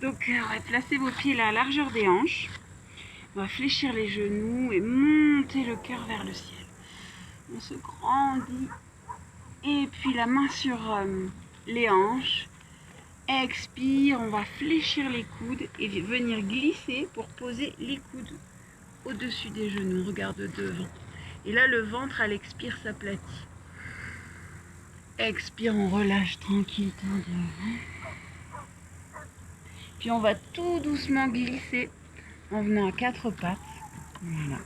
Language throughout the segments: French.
Donc, on va placer vos pieds là à la largeur des hanches. On va fléchir les genoux et monter le cœur vers le ciel. On se grandit. Et puis la main sur les hanches. Expire, on va fléchir les coudes et venir glisser pour poser les coudes au-dessus des genoux. Regarde devant. Et là, le ventre, à l'expire, s'aplatit. Expire, on relâche tranquille ton devant. Puis on va tout doucement glisser en venant à quatre pattes. Voilà.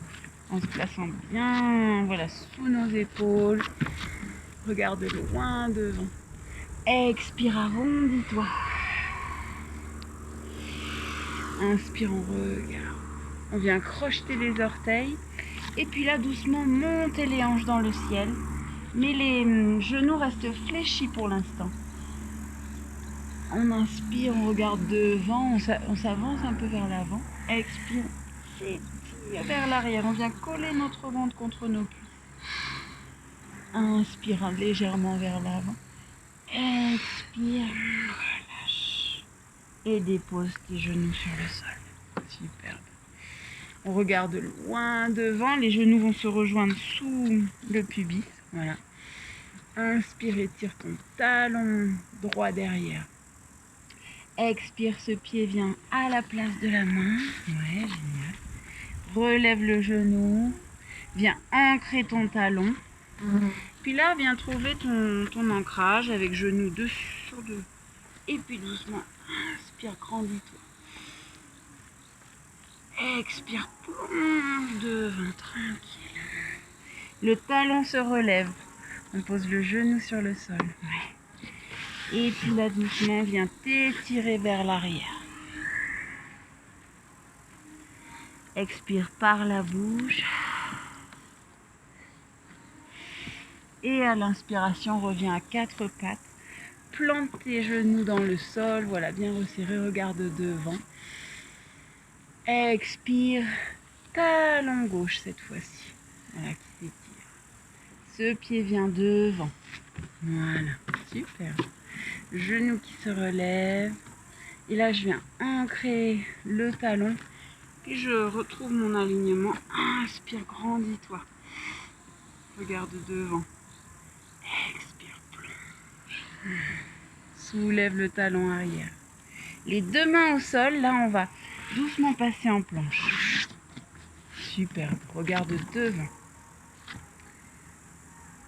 En se plaçant bien, voilà, sous nos épaules. Regarde loin devant. Expire, arrondis-toi. Inspire, on regarde. On vient crocheter les orteils. Et puis là, doucement, monter les hanches dans le ciel. Mais les genoux restent fléchis pour l'instant. On inspire, on regarde devant, on s'avance un peu vers l'avant. Expire, s'étire vers l'arrière. On vient coller notre ventre contre nos cuisses. Inspire légèrement vers l'avant. Expire, relâche. Et dépose tes genoux sur le sol. Superbe. On regarde loin devant. Les genoux vont se rejoindre sous le pubis. Voilà. Inspire, étire ton talon droit derrière. Expire, ce pied vient à la place de la main. Ouais, génial. Relève le genou. Viens ancrer ton talon. Puis là, viens trouver ton ancrage avec genou dessus sur deux. Et puis doucement, inspire, grandis-toi. Expire, plonge devant, tranquille. Le talon se relève. On pose le genou sur le sol. Ouais. Et puis là, doucement, viens t'étirer vers l'arrière. Expire par la bouche. Et à l'inspiration, reviens à quatre pattes. Plante tes genoux dans le sol. Voilà, bien resserré. Regarde devant. Expire. Talon gauche cette fois-ci. Voilà, qui s'étire. Ce pied vient devant. Voilà, super. Genou qui se relève. Et là, je viens ancrer le talon. Puis je retrouve mon alignement. Inspire, grandis-toi. Regarde devant. Expire, plonge. Soulève le talon arrière. Les deux mains au sol. Là, on va doucement passer en planche. Super. Regarde devant.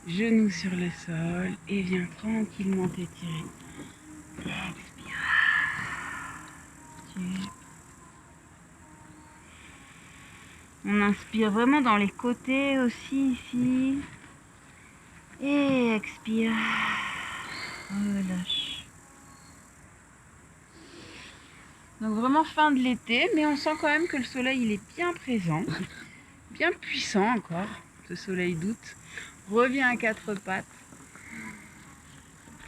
Genoux sur le sol. Et viens tranquillement t'étirer. Expire. On inspire vraiment dans les côtés aussi ici. Et expire. Relâche. Donc vraiment fin de l'été, mais on sent quand même que le soleil il est bien présent. Bien puissant encore, ce soleil d'août. Reviens à quatre pattes.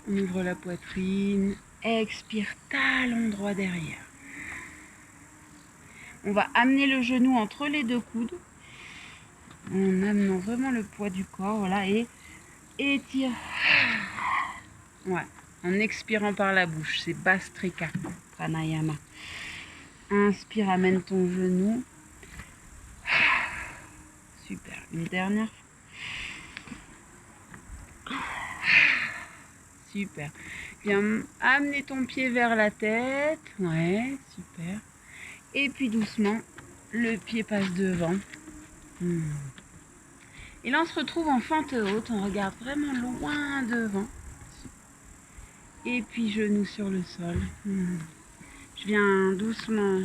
On ouvre la poitrine. Expire, talon droit derrière. On va amener le genou entre les deux coudes. En amenant vraiment le poids du corps. Voilà, et étire. Ouais, en expirant par la bouche. C'est Bhastrika Pranayama. Inspire, amène ton genou. Super. Une dernière fois. Super. Viens amener ton pied vers la tête. Ouais, super. Et puis doucement, le pied passe devant. Et là, on se retrouve en fente haute. On regarde vraiment loin devant. Et puis, genoux sur le sol. Je viens doucement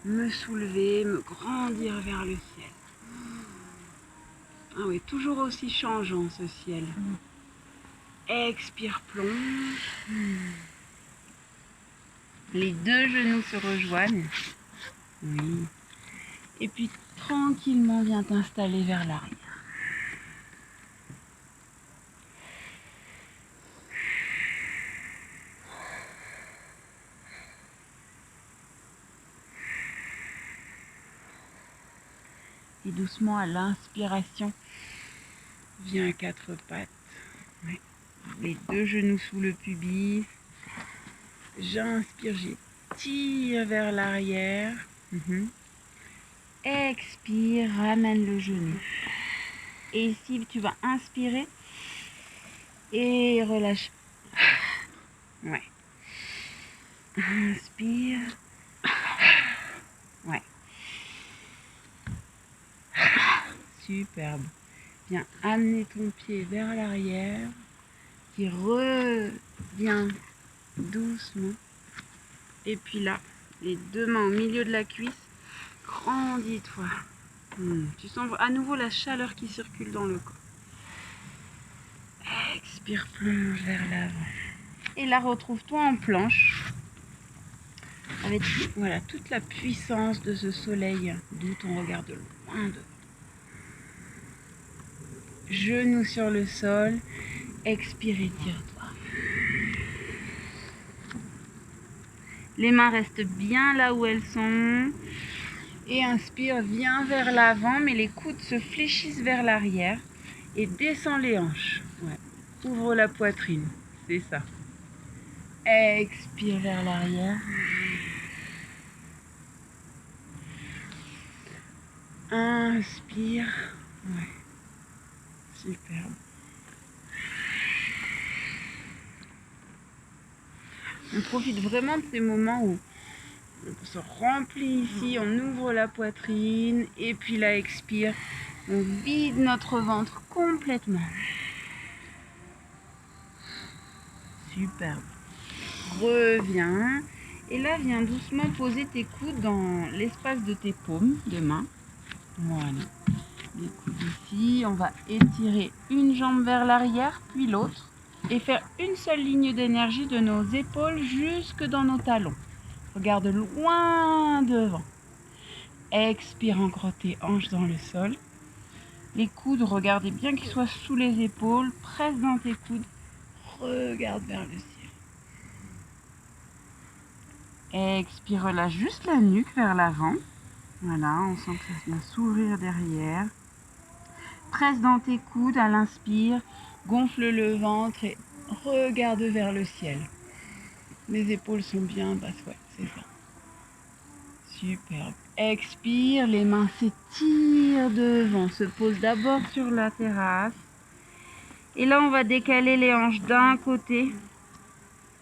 me soulever, me grandir vers le ciel. Ah oui, toujours aussi changeant ce ciel. Expire, plonge. Les deux genoux se rejoignent. Oui. Et puis tranquillement, viens t'installer vers l'arrière. Et doucement à l'inspiration, viens à quatre pattes. Les deux genoux sous le pubis. J'inspire, j'ai tire vers l'arrière. Expire, ramène le genou. Et ici, tu vas inspirer et relâche. Ouais. Inspire. Ouais. Superbe. Viens amener ton pied vers l'arrière, qui revient doucement. Et puis là, les deux mains au milieu de la cuisse, grandis-toi. Tu sens à nouveau la chaleur qui circule dans le corps. Expire, plonge vers l'avant. Et là, retrouve-toi en planche, avec voilà, toute la puissance de ce soleil, d'où ton regard de loin devant. Genoux sur le sol, expire, étire-toi. Les mains restent bien là où elles sont. Et inspire, viens vers l'avant, mais les coudes se fléchissent vers l'arrière. Et descends les hanches. Ouais. Ouvre la poitrine, c'est ça. Expire vers l'arrière. Inspire. Ouais. Superbe. On profite vraiment de ces moments où on se remplit ici, on ouvre la poitrine et puis là, expire. On vide notre ventre complètement. Superbe. Reviens. Et là, viens doucement poser tes coudes dans l'espace de tes paumes de main. Voilà. Les coudes ici. On va étirer une jambe vers l'arrière, puis l'autre. Et faire une seule ligne d'énergie de nos épaules jusque dans nos talons. Regarde loin devant. Expire encore tes hanches dans le sol. Les coudes, regardez bien qu'ils soient sous les épaules. Presse dans tes coudes. Regarde vers le ciel. Expire, relâche juste la nuque vers l'avant. Voilà, on sent que ça vient s'ouvrir derrière. Presse dans tes coudes à l'inspire. Gonfle le ventre et regarde vers le ciel. Les épaules sont bien basses, ouais, c'est ça. Superbe. Expire, les mains s'étirent devant, se posent d'abord sur la terrasse. Et là, on va décaler les hanches d'un côté,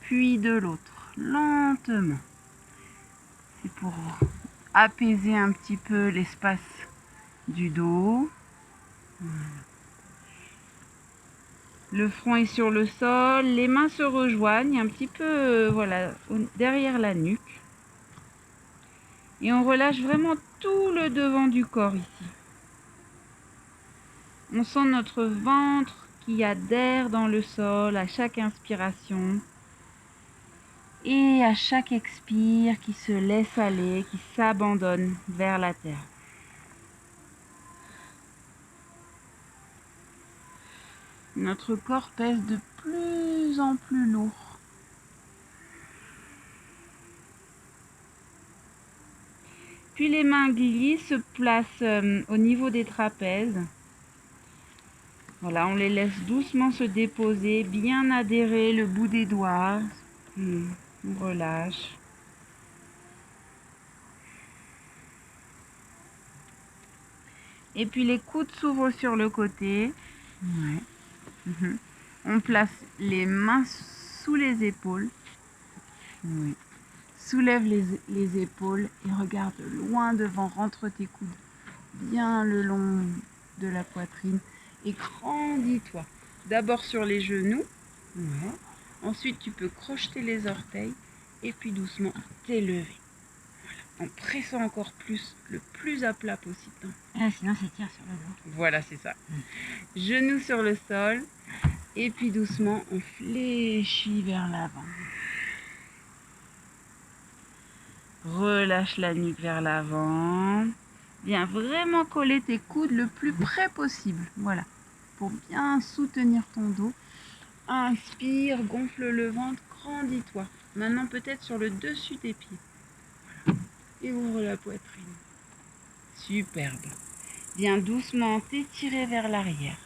puis de l'autre, lentement. C'est pour apaiser un petit peu l'espace du dos. Voilà. Le front est sur le sol, les mains se rejoignent un petit peu voilà, derrière la nuque. Et on relâche vraiment tout le devant du corps ici. On sent notre ventre qui adhère dans le sol à chaque inspiration. Et à chaque expire, qui se laisse aller, qui s'abandonne vers la terre. Notre corps pèse de plus en plus lourd. Puis les mains glissent, se placent au niveau des trapèzes. Voilà, on les laisse doucement se déposer, bien adhérer le bout des doigts. On relâche. Et puis les coudes s'ouvrent sur le côté. Ouais. On place les mains sous les épaules. Oui. Soulève les épaules et regarde loin devant. Rentre tes coudes bien le long de la poitrine et grandis-toi. D'abord sur les genoux. Ouais. Ensuite, tu peux crocheter les orteils et puis doucement t'élever. Voilà. En pressant encore plus, le plus à plat possible. Ah, sinon, ça tire sur le dos. Voilà, c'est ça. Genoux sur le sol. Et puis doucement, on fléchit vers l'avant. Relâche la nuque vers l'avant. Viens vraiment coller tes coudes le plus près possible. Voilà. Pour bien soutenir ton dos. Inspire, gonfle le ventre, grandis-toi. Maintenant peut-être sur le dessus des pieds. Voilà. Et ouvre la poitrine. Superbe. Viens doucement t'étirer vers l'arrière.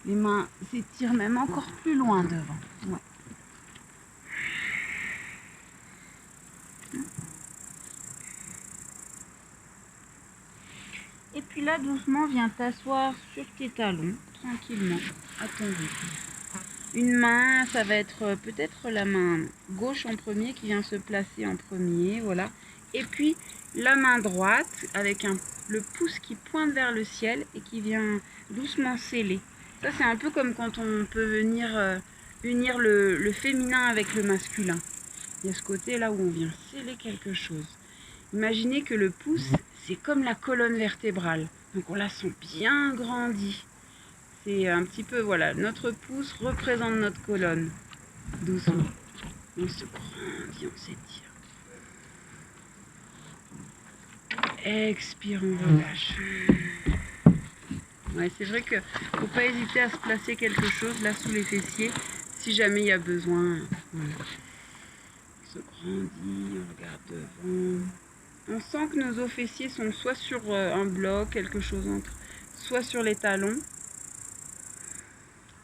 Les mains s'étirent même encore plus loin devant. Ouais. puis là, doucement, viens t'asseoir sur tes talons, tranquillement, à ton rythme. Une main, ça va être peut-être la main gauche en premier qui vient se placer en premier, voilà. Et puis la main droite avec le pouce qui pointe vers le ciel et qui vient doucement sceller. Ça, c'est un peu comme quand on peut venir unir le féminin avec le masculin. Il y a ce côté-là où on vient sceller quelque chose. Imaginez que le pouce, c'est comme la colonne vertébrale. Donc on la sent bien grandie. C'est un petit peu, voilà, notre pouce représente notre colonne. Doucement. On se grandit, on s'étire. Expire, on relâche. Ouais, c'est vrai qu'il ne faut pas hésiter à se placer quelque chose là sous les fessiers si jamais il y a besoin. Voilà. On se grandit, on regarde devant. On sent que nos os fessiers sont soit sur un bloc, quelque chose entre, soit sur les talons.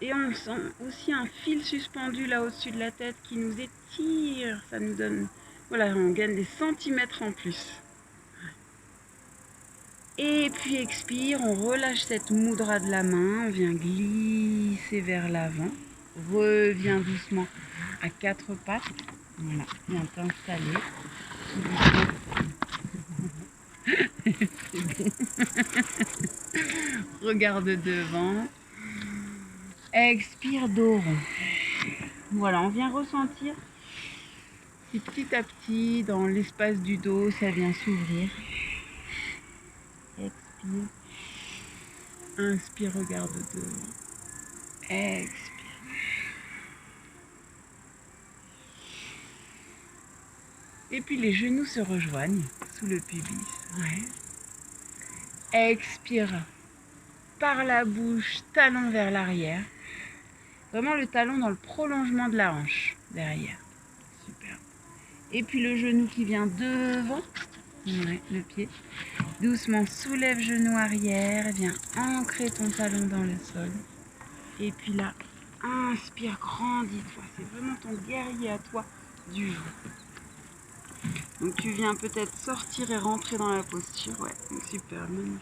Et on sent aussi un fil suspendu là au-dessus de la tête qui nous étire. Ça nous donne, voilà, on gagne des centimètres en plus. Et puis expire, on relâche cette moudra de la main, on vient glisser vers l'avant. Reviens doucement à quatre pattes. Voilà, viens t'installer. Regarde devant. Expire, dos rond. Voilà, on vient ressentir si petit à petit, dans l'espace du dos, ça vient s'ouvrir. Expire. Inspire, regarde devant. Expire. Et puis les genoux se rejoignent sous le pubis. Ouais. Expire. Par la bouche, talon vers l'arrière. Vraiment le talon dans le prolongement de la hanche, derrière. Super. Et puis le genou qui vient devant. Ouais, le pied. Doucement, soulève genou arrière. Viens ancrer ton talon dans le sol. Et puis là, inspire, grandis-toi. C'est vraiment ton guerrier à toi du jour. Donc tu viens peut-être sortir et rentrer dans la posture. Ouais, super, magnifique.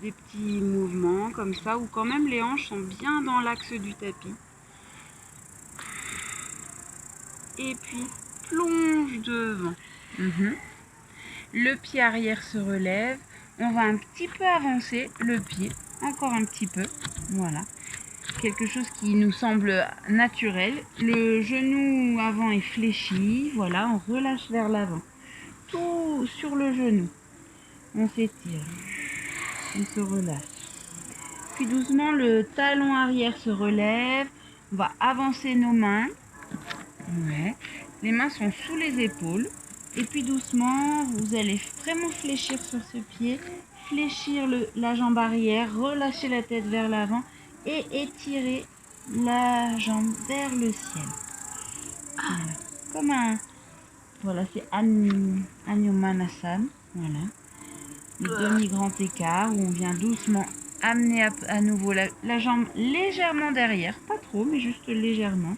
Des petits mouvements comme ça, où quand même les hanches sont bien dans l'axe du tapis. Et puis, plonge devant. Le pied arrière se relève. On va un petit peu avancer le pied, encore un petit peu. Voilà. Quelque chose qui nous semble naturel. Le genou avant est fléchi. Voilà, on relâche vers l'avant. Tout sur le genou. On s'étire. On se relâche. Puis doucement, le talon arrière se relève. On va avancer nos mains. Ouais. Les mains sont sous les épaules. Et puis doucement, vous allez vraiment fléchir sur ce pied. Fléchir la jambe arrière. Relâcher la tête vers l'avant. Et étirer la jambe vers le ciel. Voilà. Comme un... Voilà, c'est Anyomanasana. Voilà. Le demi-grand écart où on vient doucement amener à nouveau la jambe légèrement derrière. Pas trop, mais juste légèrement.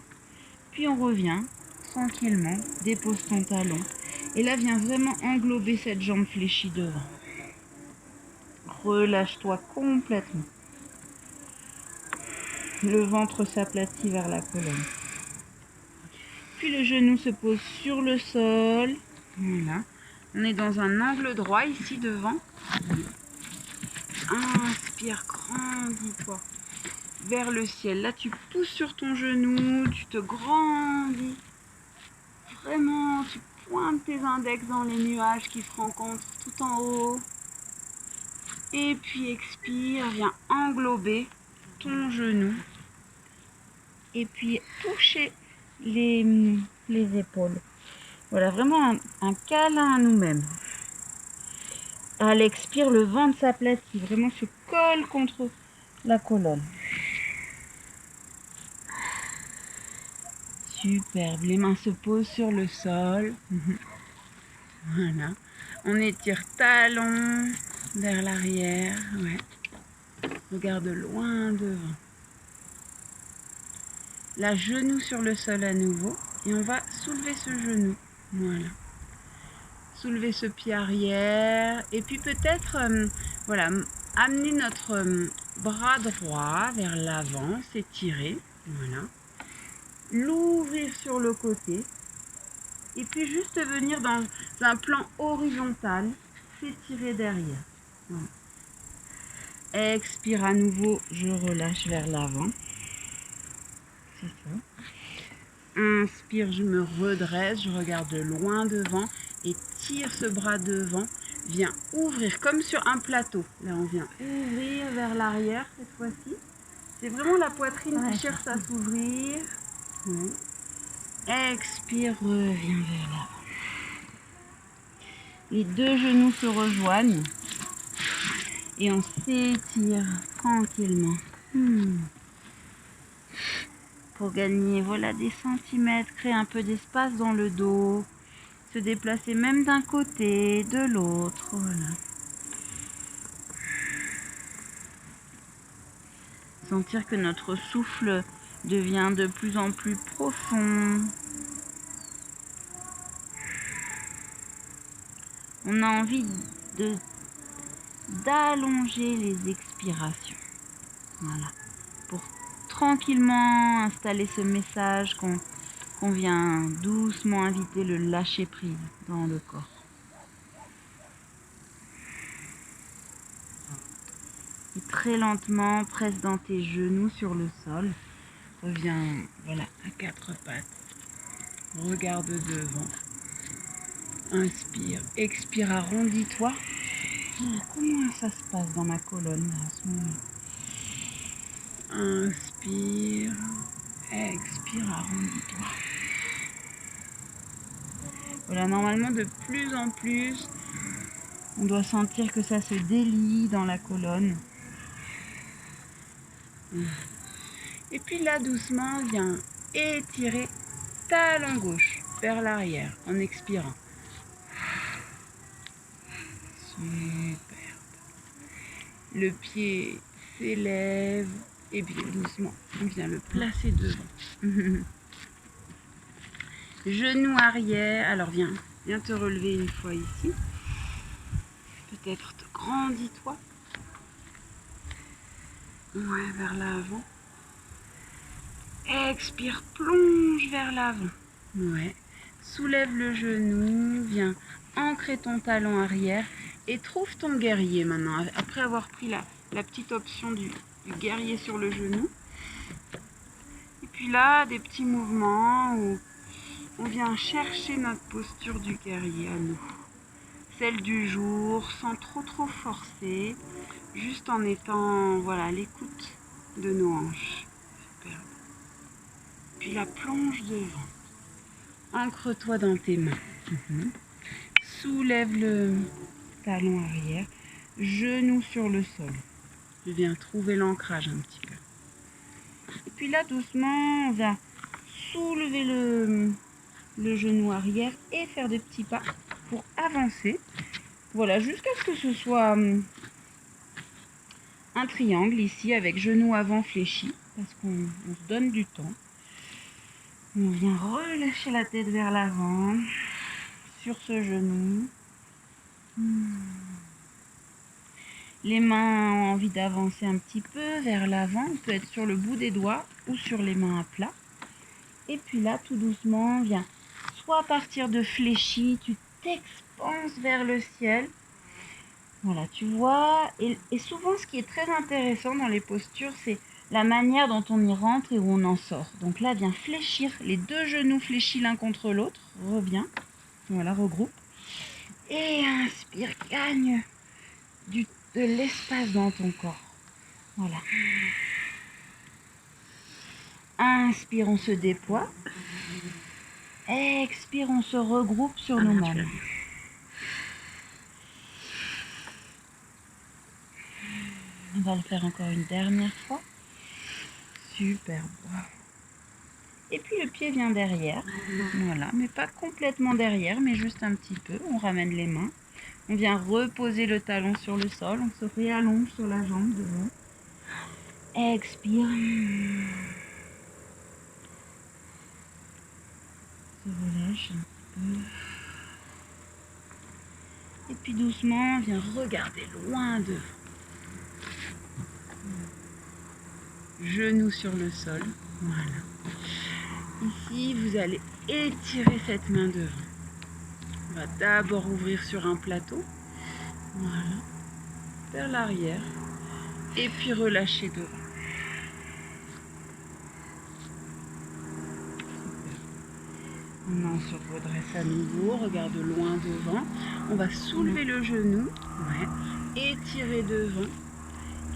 Puis on revient tranquillement. Dépose ton talon. Et là, viens vraiment englober cette jambe fléchie devant. Relâche-toi complètement. Le ventre s'aplatit vers la colonne. Puis le genou se pose sur le sol. Voilà. On est dans un angle droit ici devant. Inspire, grandis-toi vers le ciel. Là, tu pousses sur ton genou, tu te grandis. Vraiment, tu pointes tes index dans les nuages qui se rencontrent tout en haut. Et puis expire, viens englober ton genou. Et puis toucher les épaules. Voilà, vraiment un câlin à nous-mêmes. À l'expire, le ventre s'aplatit, vraiment se colle contre la colonne. Superbe, les mains se posent sur le sol. Voilà. On étire talon vers l'arrière. Ouais. Regarde loin devant. La genou sur le sol à nouveau. Et on va soulever ce genou. Voilà. soulever ce pied arrière. Et puis peut-être, voilà, amener notre bras droit vers l'avant, s'étirer. Voilà. L'ouvrir sur le côté. Et puis juste venir dans un plan horizontal, s'étirer derrière. Voilà. Expire à nouveau, je relâche vers l'avant. C'est ça. Inspire, je me redresse, je regarde loin devant et tire ce bras devant. Viens ouvrir comme sur un plateau. Là, on vient ouvrir vers l'arrière cette fois-ci. C'est vraiment la poitrine qui cherche à s'ouvrir. Oui. Expire, reviens vers l'avant. Les deux genoux se rejoignent et on s'étire tranquillement. Pour gagner voilà, des centimètres, créer un peu d'espace dans le dos, se déplacer même d'un côté, de l'autre. Voilà. Sentir que notre souffle devient de plus en plus profond. On a envie d'allonger les expirations. Voilà. Pour tranquillement installer ce message qu'on vient doucement inviter le lâcher prise dans le corps. Et très lentement, presse dans tes genoux sur le sol. Reviens, voilà, à quatre pattes. Regarde devant. Inspire, expire, arrondis-toi. Comment ça se passe dans ma colonne là, à ce moment-là? Inspire, expire, arrondis-toi. Voilà, normalement de plus en plus, on doit sentir que ça se délie dans la colonne. Et puis là, doucement, viens étirer talon gauche vers l'arrière en expirant. Super. Le pied s'élève et bien doucement, on vient le placer devant. Genou arrière. Alors viens te relever une fois ici. Peut-être te grandis-toi. Ouais, vers l'avant. Expire, plonge vers l'avant. Ouais. Soulève le genou, viens ancrer ton talon arrière et trouve ton guerrier maintenant. Après avoir pris la petite option du guerrier sur le genou. Et puis là, des petits mouvements où on vient chercher notre posture du guerrier à nous. Celle du jour, sans trop forcer, juste en étant voilà, à l'écoute de nos hanches. Superbe. Puis la plonge devant. Ancre-toi dans tes mains. Soulève le talon arrière, genou sur le sol. Je viens trouver l'ancrage un petit peu. Et puis là, doucement, on va soulever le genou arrière et faire des petits pas pour avancer. Voilà, jusqu'à ce que ce soit un triangle ici avec genou avant fléchi, parce qu'on se donne du temps. On vient relâcher la tête vers l'avant, sur ce genou. Les mains ont envie d'avancer un petit peu vers l'avant. On peut être sur le bout des doigts ou sur les mains à plat. Et puis là, tout doucement, viens soit partir de fléchi, tu t'expanses vers le ciel. Voilà, tu vois. Et souvent, ce qui est très intéressant dans les postures, c'est la manière dont on y rentre et où on en sort. Donc là, viens fléchir, les deux genoux fléchis l'un contre l'autre. Reviens. Voilà, regroupe. Et inspire, gagne de l'espace dans ton corps. Voilà. Inspire, on se déploie. Expire, on se regroupe sur nous-mêmes. On va le faire encore une dernière fois. Superbe. Et puis le pied vient derrière. Voilà, mais pas complètement derrière, mais juste un petit peu. On ramène les mains. On vient reposer le talon sur le sol. On se réallonge sur la jambe devant. Expire. Se relâche un peu. Et puis doucement, viens regarder loin devant. Genoux sur le sol. Voilà. Ici, vous allez étirer cette main devant. On va d'abord ouvrir sur un plateau. Voilà. Vers l'arrière. Et puis relâcher devant. Maintenant, on se redresse à nouveau. Regarde loin devant. On va soulever le genou. Ouais. Étirer devant.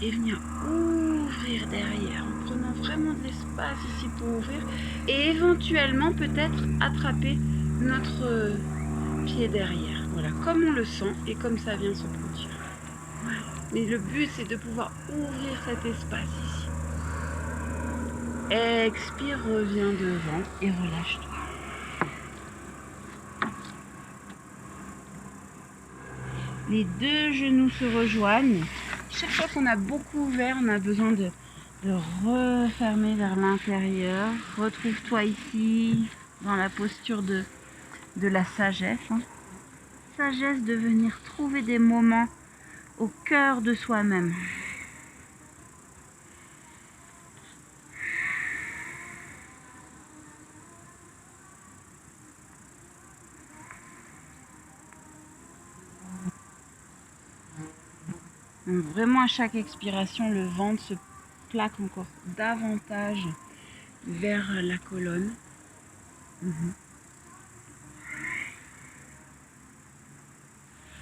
Et venir ouvrir derrière en prenant vraiment de l'espace ici pour ouvrir et éventuellement peut-être attraper notre pied derrière, voilà, comme on le sent et comme ça vient se produire. Voilà. Mais le but c'est de pouvoir ouvrir cet espace ici. Expire, reviens devant et relâche-toi. Les deux genoux se rejoignent. Chaque fois qu'on a beaucoup ouvert, on a besoin de refermer vers l'intérieur. Retrouve-toi ici dans la posture de la sagesse. Sagesse de venir trouver des moments au cœur de soi-même. Donc vraiment à chaque expiration, le ventre se plaque encore davantage vers la colonne.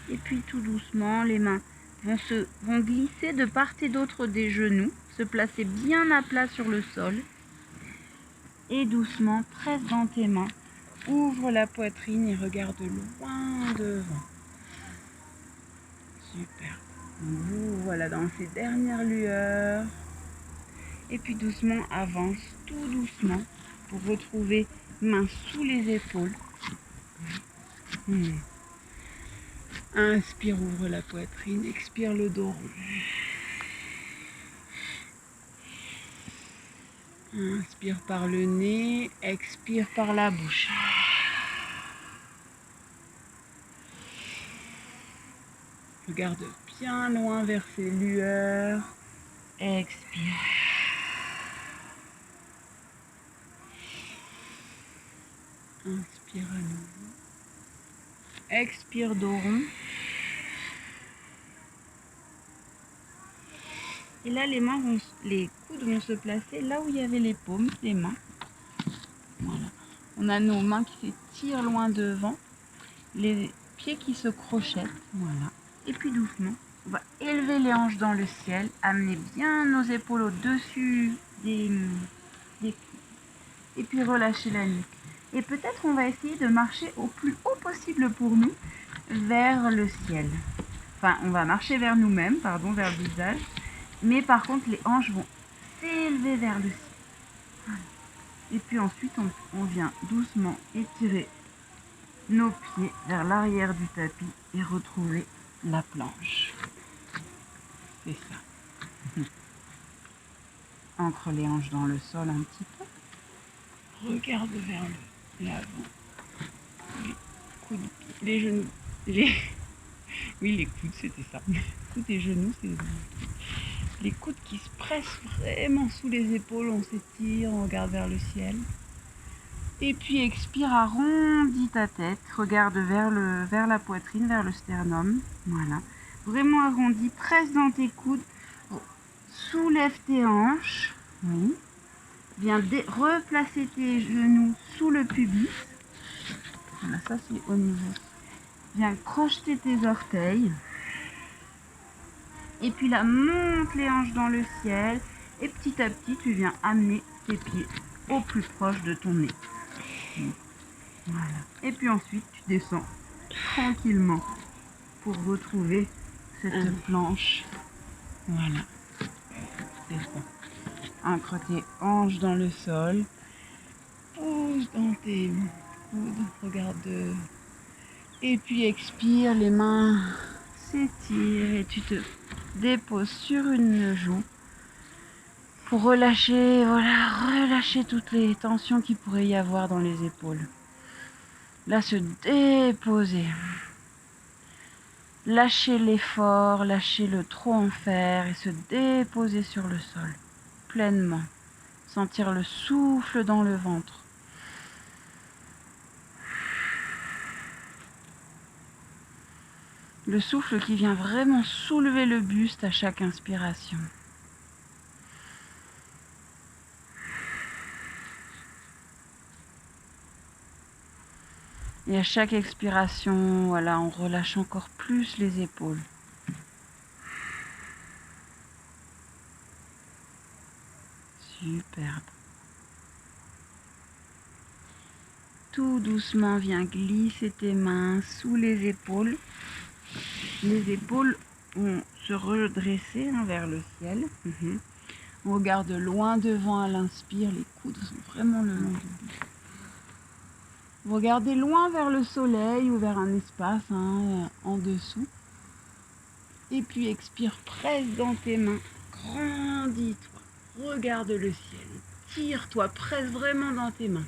Et puis tout doucement, les mains vont glisser de part et d'autre des genoux, se placer bien à plat sur le sol. Et doucement, presse dans tes mains, ouvre la poitrine et regarde loin devant. Super. Vous voilà dans ces dernières lueurs. Et puis doucement, avance tout doucement pour retrouver main sous les épaules. Inspire, ouvre la poitrine, expire le dos rond. Inspire par le nez, expire par la bouche. Regarde bien loin vers ces lueurs. Expire. Inspire à nouveau. Expire dos rond. Et là, les coudes vont se placer là où il y avait les paumes des mains. Voilà. On a nos mains qui s'étirent loin devant, les pieds qui se crochettent. Voilà. Et puis doucement, on va élever les hanches dans le ciel, amener bien nos épaules au-dessus des coudes. Et puis relâcher la nuque. Et peut-être on va essayer de marcher au plus haut possible pour nous vers le ciel. Enfin, on va marcher vers nous-mêmes, pardon, vers le visage. Mais par contre, les hanches vont s'élever vers le ciel. Voilà. Et puis ensuite, on vient doucement étirer nos pieds vers l'arrière du tapis et retrouver la planche. C'est ça. Ancre les hanches dans le sol un petit peu. Regarde vers l'avant. Les coudes, les genoux, oui, les coudes, c'était ça. Coudes et genoux, c'est les coudes qui se pressent vraiment sous les épaules, on s'étire, on regarde vers le ciel. Et puis expire, arrondis ta tête, regarde vers la poitrine, vers le sternum. Voilà. Vraiment arrondi, presse dans tes coudes, soulève tes hanches. Oui. Viens replacer tes genoux sous le pubis. Voilà, ça c'est au niveau. Viens crocheter tes orteils. Et puis là, monte les hanches dans le ciel. Et petit à petit, tu viens amener tes pieds au plus proche de ton nez. Voilà. Et puis ensuite, tu descends tranquillement pour retrouver cette planche. Voilà. C'est ça. Ancre tes hanches dans le sol. Pousse dans tes coudes. Regarde. Et puis expire, les mains s'étirent et tu te déposes sur une joue pour relâcher, voilà, relâcher toutes les tensions qu'il pourrait y avoir dans les épaules. Là, se déposer. Lâcher l'effort, lâcher le trop en faire et se déposer sur le sol, pleinement. Sentir le souffle dans le ventre. Le souffle qui vient vraiment soulever le buste à chaque inspiration. Et à chaque expiration, voilà, on relâche encore plus les épaules. Superbe. Tout doucement, viens glisser tes mains sous les épaules. Les épaules vont se redresser vers le ciel. On regarde loin devant à l'inspire, les coudes sont vraiment le long du buste. Vous regardez loin vers le soleil ou vers un espace en dessous. Et puis expire, presse dans tes mains, grandis-toi, regarde le ciel, tire-toi, presse vraiment dans tes mains.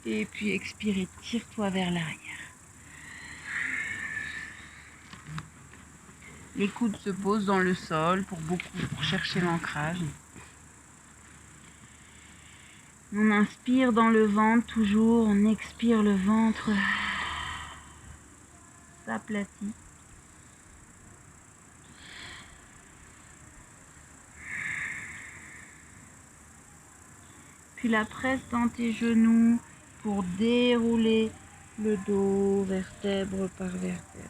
Et puis expire et tire-toi vers l'arrière. Les coudes se posent dans le sol pour chercher l'ancrage. On inspire dans le ventre toujours, on expire, le ventre s'aplatit. Puis la presse dans tes genoux pour dérouler le dos vertèbre par vertèbre.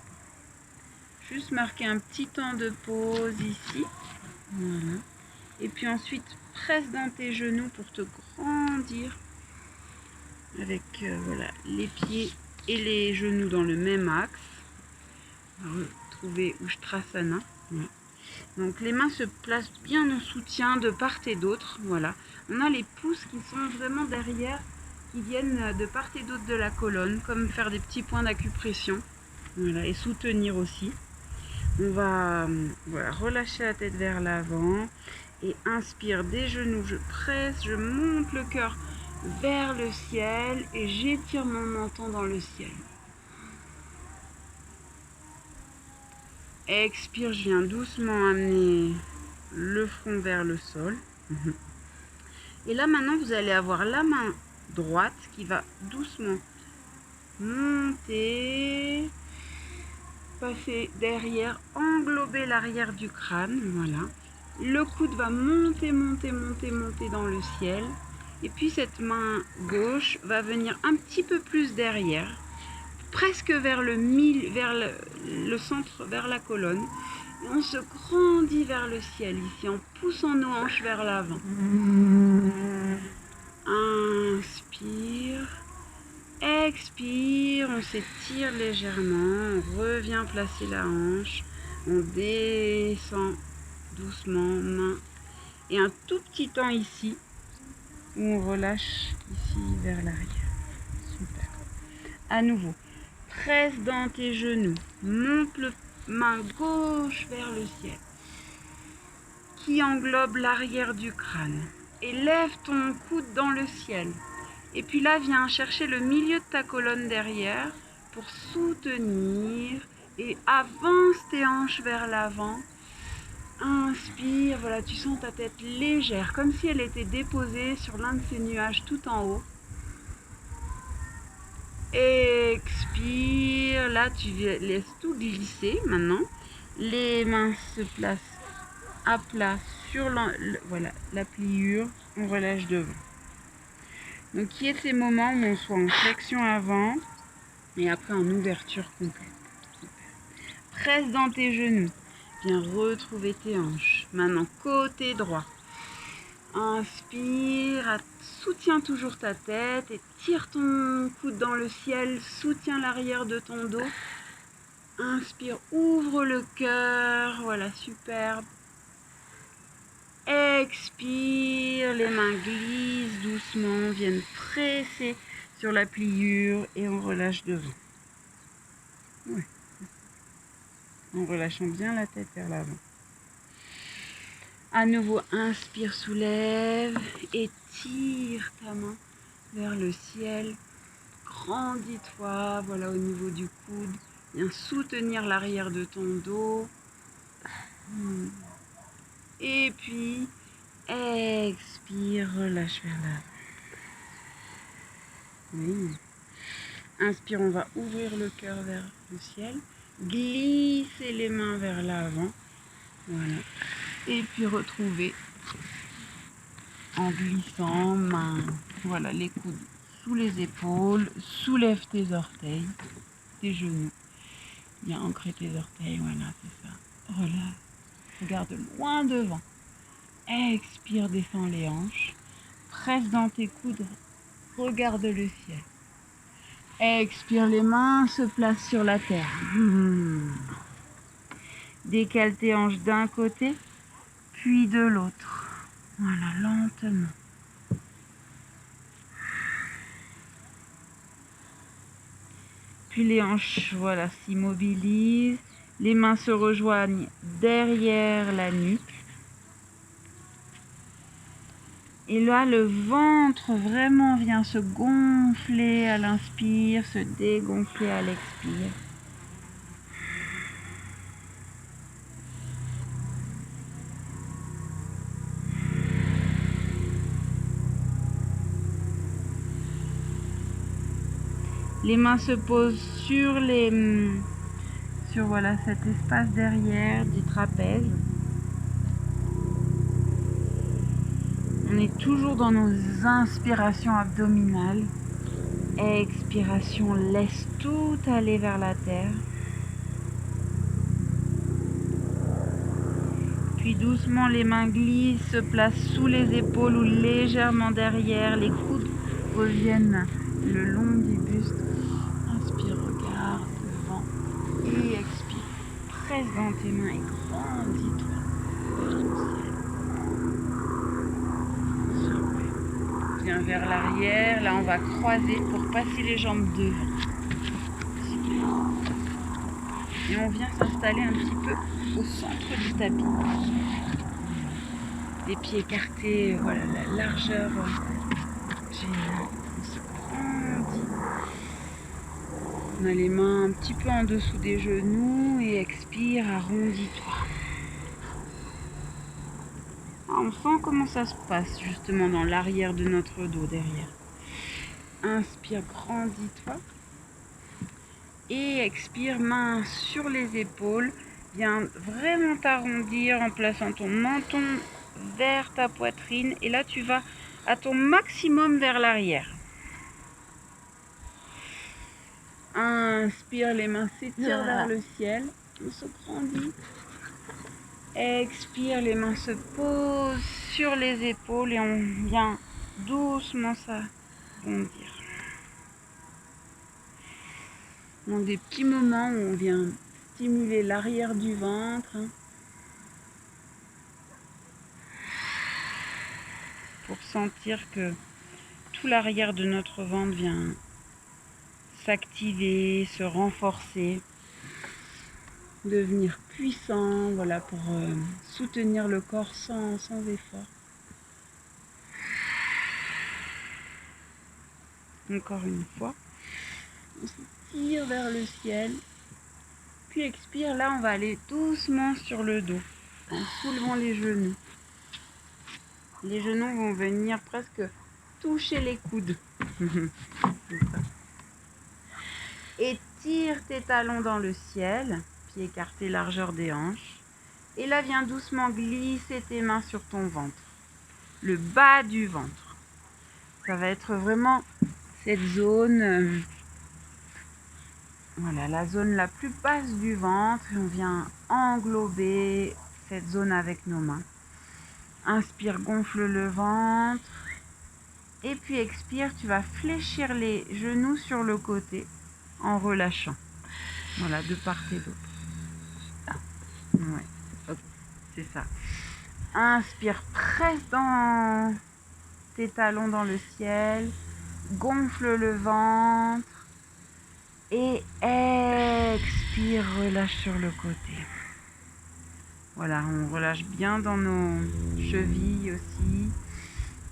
Juste marquer un petit temps de pause ici. Voilà. Et puis ensuite, presse dans tes genoux pour te grandir. Avec voilà, les pieds et les genoux dans le même axe. Retrouver Ustrasana. Voilà. Donc les mains se placent bien en soutien de part et d'autre. Voilà. On a les pouces qui sont vraiment derrière, qui viennent de part et d'autre de la colonne, comme faire des petits points d'acupression. Voilà. Et soutenir aussi. On va voilà, relâcher la tête vers l'avant et inspire des genoux, je presse, je monte le cœur vers le ciel et j'étire mon menton dans le ciel. Expire, je viens doucement amener le front vers le sol. Et là maintenant vous allez avoir la main droite qui va doucement monter, passer derrière, englober l'arrière du crâne, voilà. Le coude va monter, monter, monter, monter dans le ciel. Et puis cette main gauche va venir un petit peu plus derrière, presque vers le centre, vers la colonne. Et on se grandit vers le ciel ici, en poussant nos hanches vers l'avant. Inspire. Expire, on s'étire légèrement, on revient placer la hanche, on descend doucement, main, et un tout petit temps ici, où on relâche ici vers l'arrière. Super. À nouveau, presse dans tes genoux, monte le main gauche vers le ciel, qui englobe l'arrière du crâne, et lève ton coude dans le ciel. Et puis là, viens chercher le milieu de ta colonne derrière pour soutenir et avance tes hanches vers l'avant. Inspire, voilà, tu sens ta tête légère, comme si elle était déposée sur l'un de ces nuages tout en haut. Expire, là tu laisses tout glisser maintenant. Les mains se placent à plat sur voilà, la pliure, on relâche devant. Donc, il y a ces moments où on soit en flexion avant et après en ouverture complète. Presse dans tes genoux. Viens retrouver tes hanches. Maintenant, côté droit. Inspire, soutiens toujours ta tête et tire ton coude dans le ciel. Soutiens l'arrière de ton dos. Inspire, ouvre le cœur. Voilà, superbe. Expire, les mains glissent doucement, viennent presser sur la pliure et on relâche devant. Ouais. En relâchant bien la tête vers l'avant. À nouveau, inspire, soulève et tire ta main vers le ciel. Grandis-toi, voilà, au niveau du coude. Viens soutenir l'arrière de ton dos. Et puis, expire, relâche vers l'avant. Oui. Inspire, on va ouvrir le cœur vers le ciel. Glisser les mains vers l'avant. Voilà. Et puis retrouver en glissant, main. Voilà, les coudes sous les épaules. Soulève tes orteils, tes genoux. Bien ancrer tes orteils, voilà, c'est ça. Relâche. Regarde loin devant. Expire, descends les hanches. Presse dans tes coudes. Regarde le ciel. Expire, les mains se placent sur la terre. Décale tes hanches d'un côté, puis de l'autre. Voilà, lentement. Puis les hanches, voilà, s'immobilisent. Les mains se rejoignent derrière la nuque. Et là, le ventre vraiment vient se gonfler à l'inspire, se dégonfler à l'expire. Les mains se posent sur voilà, cet espace derrière du trapèze. On est toujours dans nos inspirations abdominales. Expiration, laisse tout aller vers la terre. Puis doucement, les mains glissent, se placent sous les épaules ou légèrement derrière. Les coudes reviennent le long du buste. Inspire, regarde devant et expire. Presse dans tes mains et grandis-toi. Viens vers l'arrière. Là, on va croiser pour passer les jambes devant. Et on vient s'installer un petit peu au centre du tapis. Les pieds écartés, voilà, la largeur générale. On se grandit. On a les mains un petit peu en dessous des genoux et expire, arrondis-toi. On sent comment ça se passe justement dans l'arrière de notre dos derrière. Inspire, grandis-toi. Et expire, main sur les épaules. Viens vraiment t'arrondir en plaçant ton menton vers ta poitrine. Et là, tu vas à ton maximum vers l'arrière. Inspire, les mains s'étirent vers le ciel. On se grandit. Expire, les mains se posent sur les épaules et on vient doucement s'arrondir. Donc des petits moments où on vient stimuler l'arrière du ventre. Pour sentir que tout l'arrière de notre ventre vient s'activer, se renforcer, devenir puissant, voilà, pour soutenir le corps sans effort. Encore une fois, on s'étire vers le ciel, puis expire. Là, on va aller doucement sur le dos, en soulevant les genoux. Les genoux vont venir presque toucher les coudes. C'est ça. Étire tes talons dans le ciel, pieds écartés, largeur des hanches. Et là, viens doucement glisser tes mains sur ton ventre, le bas du ventre. Ça va être vraiment cette zone, voilà, la zone la plus basse du ventre. Et on vient englober cette zone avec nos mains. Inspire, gonfle le ventre. Et puis expire, tu vas fléchir les genoux sur le côté en relâchant. Voilà, de part et d'autre. Ouais, okay. C'est ça. Inspire, presse dans tes talons dans le ciel. Gonfle le ventre. Et expire, relâche sur le côté. Voilà, on relâche bien dans nos chevilles aussi.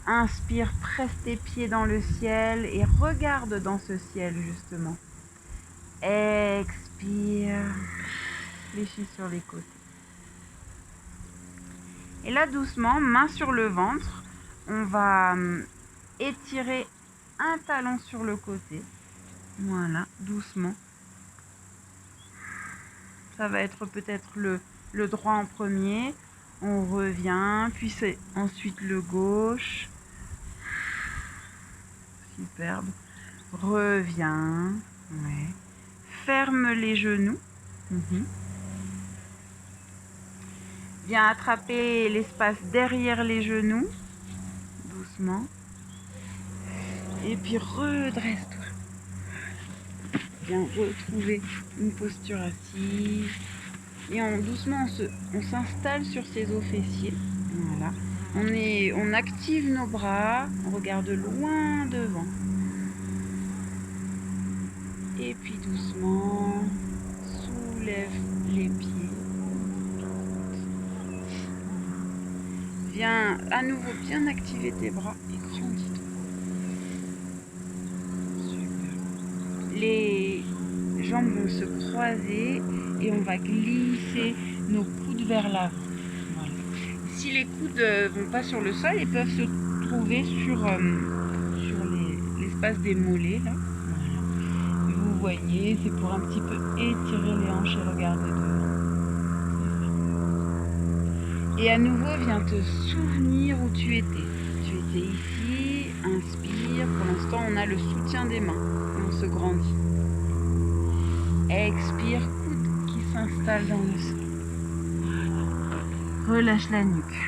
Inspire, presse tes pieds dans le ciel et regarde dans ce ciel justement. Expire. Expire. Fléchis sur les côtés. Et là, doucement, main sur le ventre, on va étirer un talon sur le côté. Voilà, doucement. Ça va être peut-être le droit en premier. On revient, puis c'est ensuite le gauche. Superbe. Reviens. Ouais. Ferme les genoux. Viens attraper l'espace derrière les genoux. Doucement. Et puis redresse-toi. Viens retrouver une posture assise. Et doucement, on s'installe sur ses os fessiers. Voilà. On active nos bras. On regarde loin devant. Et puis doucement, soulève les pieds. Viens à nouveau bien activer tes bras et grandis-toi. Super. Les jambes vont se croiser et on va glisser nos coudes vers l'avant. Voilà. Si les coudes vont pas sur le sol, ils peuvent se trouver sur l'espace des mollets là. Voilà. Vous voyez, c'est pour un petit peu étirer les hanches et regarder devant. Et à nouveau, viens te souvenir où tu étais. Tu étais ici, inspire. Pour l'instant, on a le soutien des mains. On se grandit. Expire, coude qui s'installe dans le sol. Voilà. Relâche la nuque.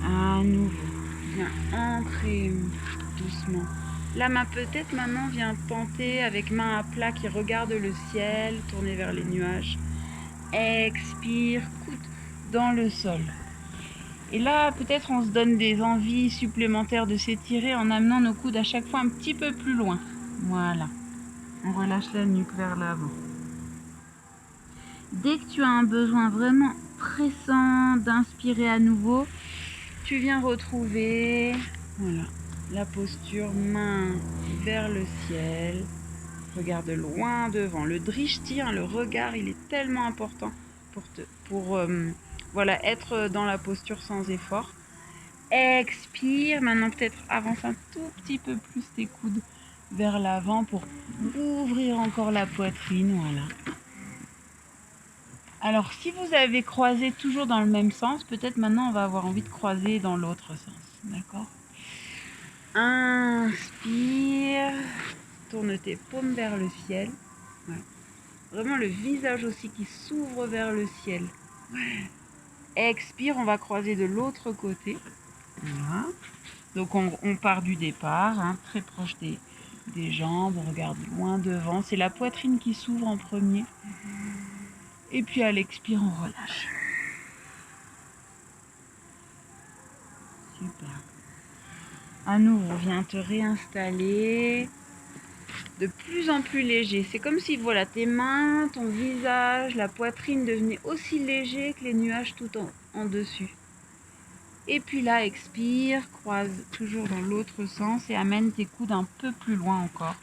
À nouveau, viens ancrer doucement. La main peut-être maintenant vient tenter avec main à plat qui regarde le ciel, tourner vers les nuages. Expire, coude dans le sol. Et là, peut-être on se donne des envies supplémentaires de s'étirer en amenant nos coudes à chaque fois un petit peu plus loin. Voilà. On relâche la nuque vers l'avant. Dès que tu as un besoin vraiment pressant d'inspirer à nouveau, tu viens retrouver voilà, la posture main vers le ciel. Regarde loin devant. Le drishti, le regard, il est tellement important pour voilà, être dans la posture sans effort. Expire. Maintenant, peut-être avance un tout petit peu plus tes coudes vers l'avant pour ouvrir encore la poitrine. Voilà. Alors, si vous avez croisé toujours dans le même sens, peut-être maintenant, on va avoir envie de croiser dans l'autre sens. D'accord ? Inspire. Tourne tes paumes vers le ciel. Ouais. Vraiment le visage aussi qui s'ouvre vers le ciel. Ouais. Expire, on va croiser de l'autre côté. Voilà. Donc on part du départ, hein, très proche des jambes, on regarde loin devant. C'est la poitrine qui s'ouvre en premier. Et puis à l'expire, on relâche. Super. À nouveau, viens te réinstaller. De plus en plus léger. C'est comme si voilà, tes mains, ton visage, la poitrine devenaient aussi légers que les nuages tout en dessus. Et puis là, expire, croise toujours dans l'autre sens et amène tes coudes un peu plus loin encore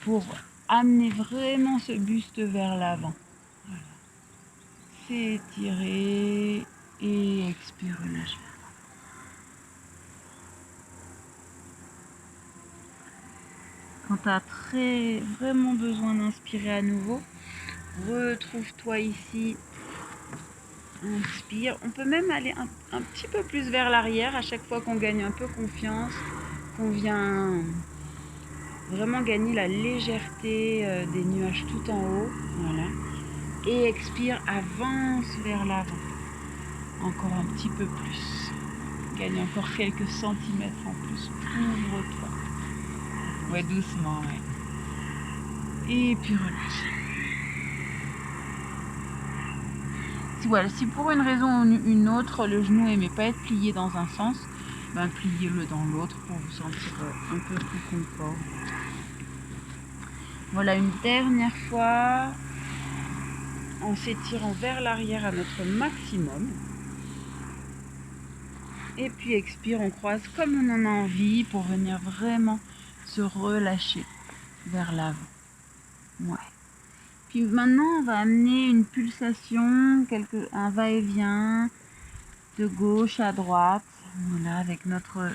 pour amener vraiment ce buste vers l'avant. Voilà. S'étirer et expire, relâche. Quand tu as vraiment besoin d'inspirer à nouveau, retrouve-toi ici. Inspire. On peut même aller un petit peu plus vers l'arrière à chaque fois qu'on gagne un peu confiance, qu'on vient vraiment gagner la légèreté des nuages tout en haut. Voilà. Et expire, avance vers l'avant. Encore un petit peu plus. Gagne encore quelques centimètres en plus. Ouvre-toi. Ouais, doucement, ouais. Et puis relâche. Voilà, si pour une raison ou une autre, le genou n'aimait pas être plié dans un sens, ben pliez-le dans l'autre pour vous sentir un peu plus confort. Voilà, une dernière fois, en s'étirant vers l'arrière à notre maximum. Et puis expire, on croise comme on en a envie pour venir vraiment se relâcher. vers l'avant. Ouais. Puis maintenant, on va amener une pulsation, un va-et-vient de gauche à droite. Voilà, avec notre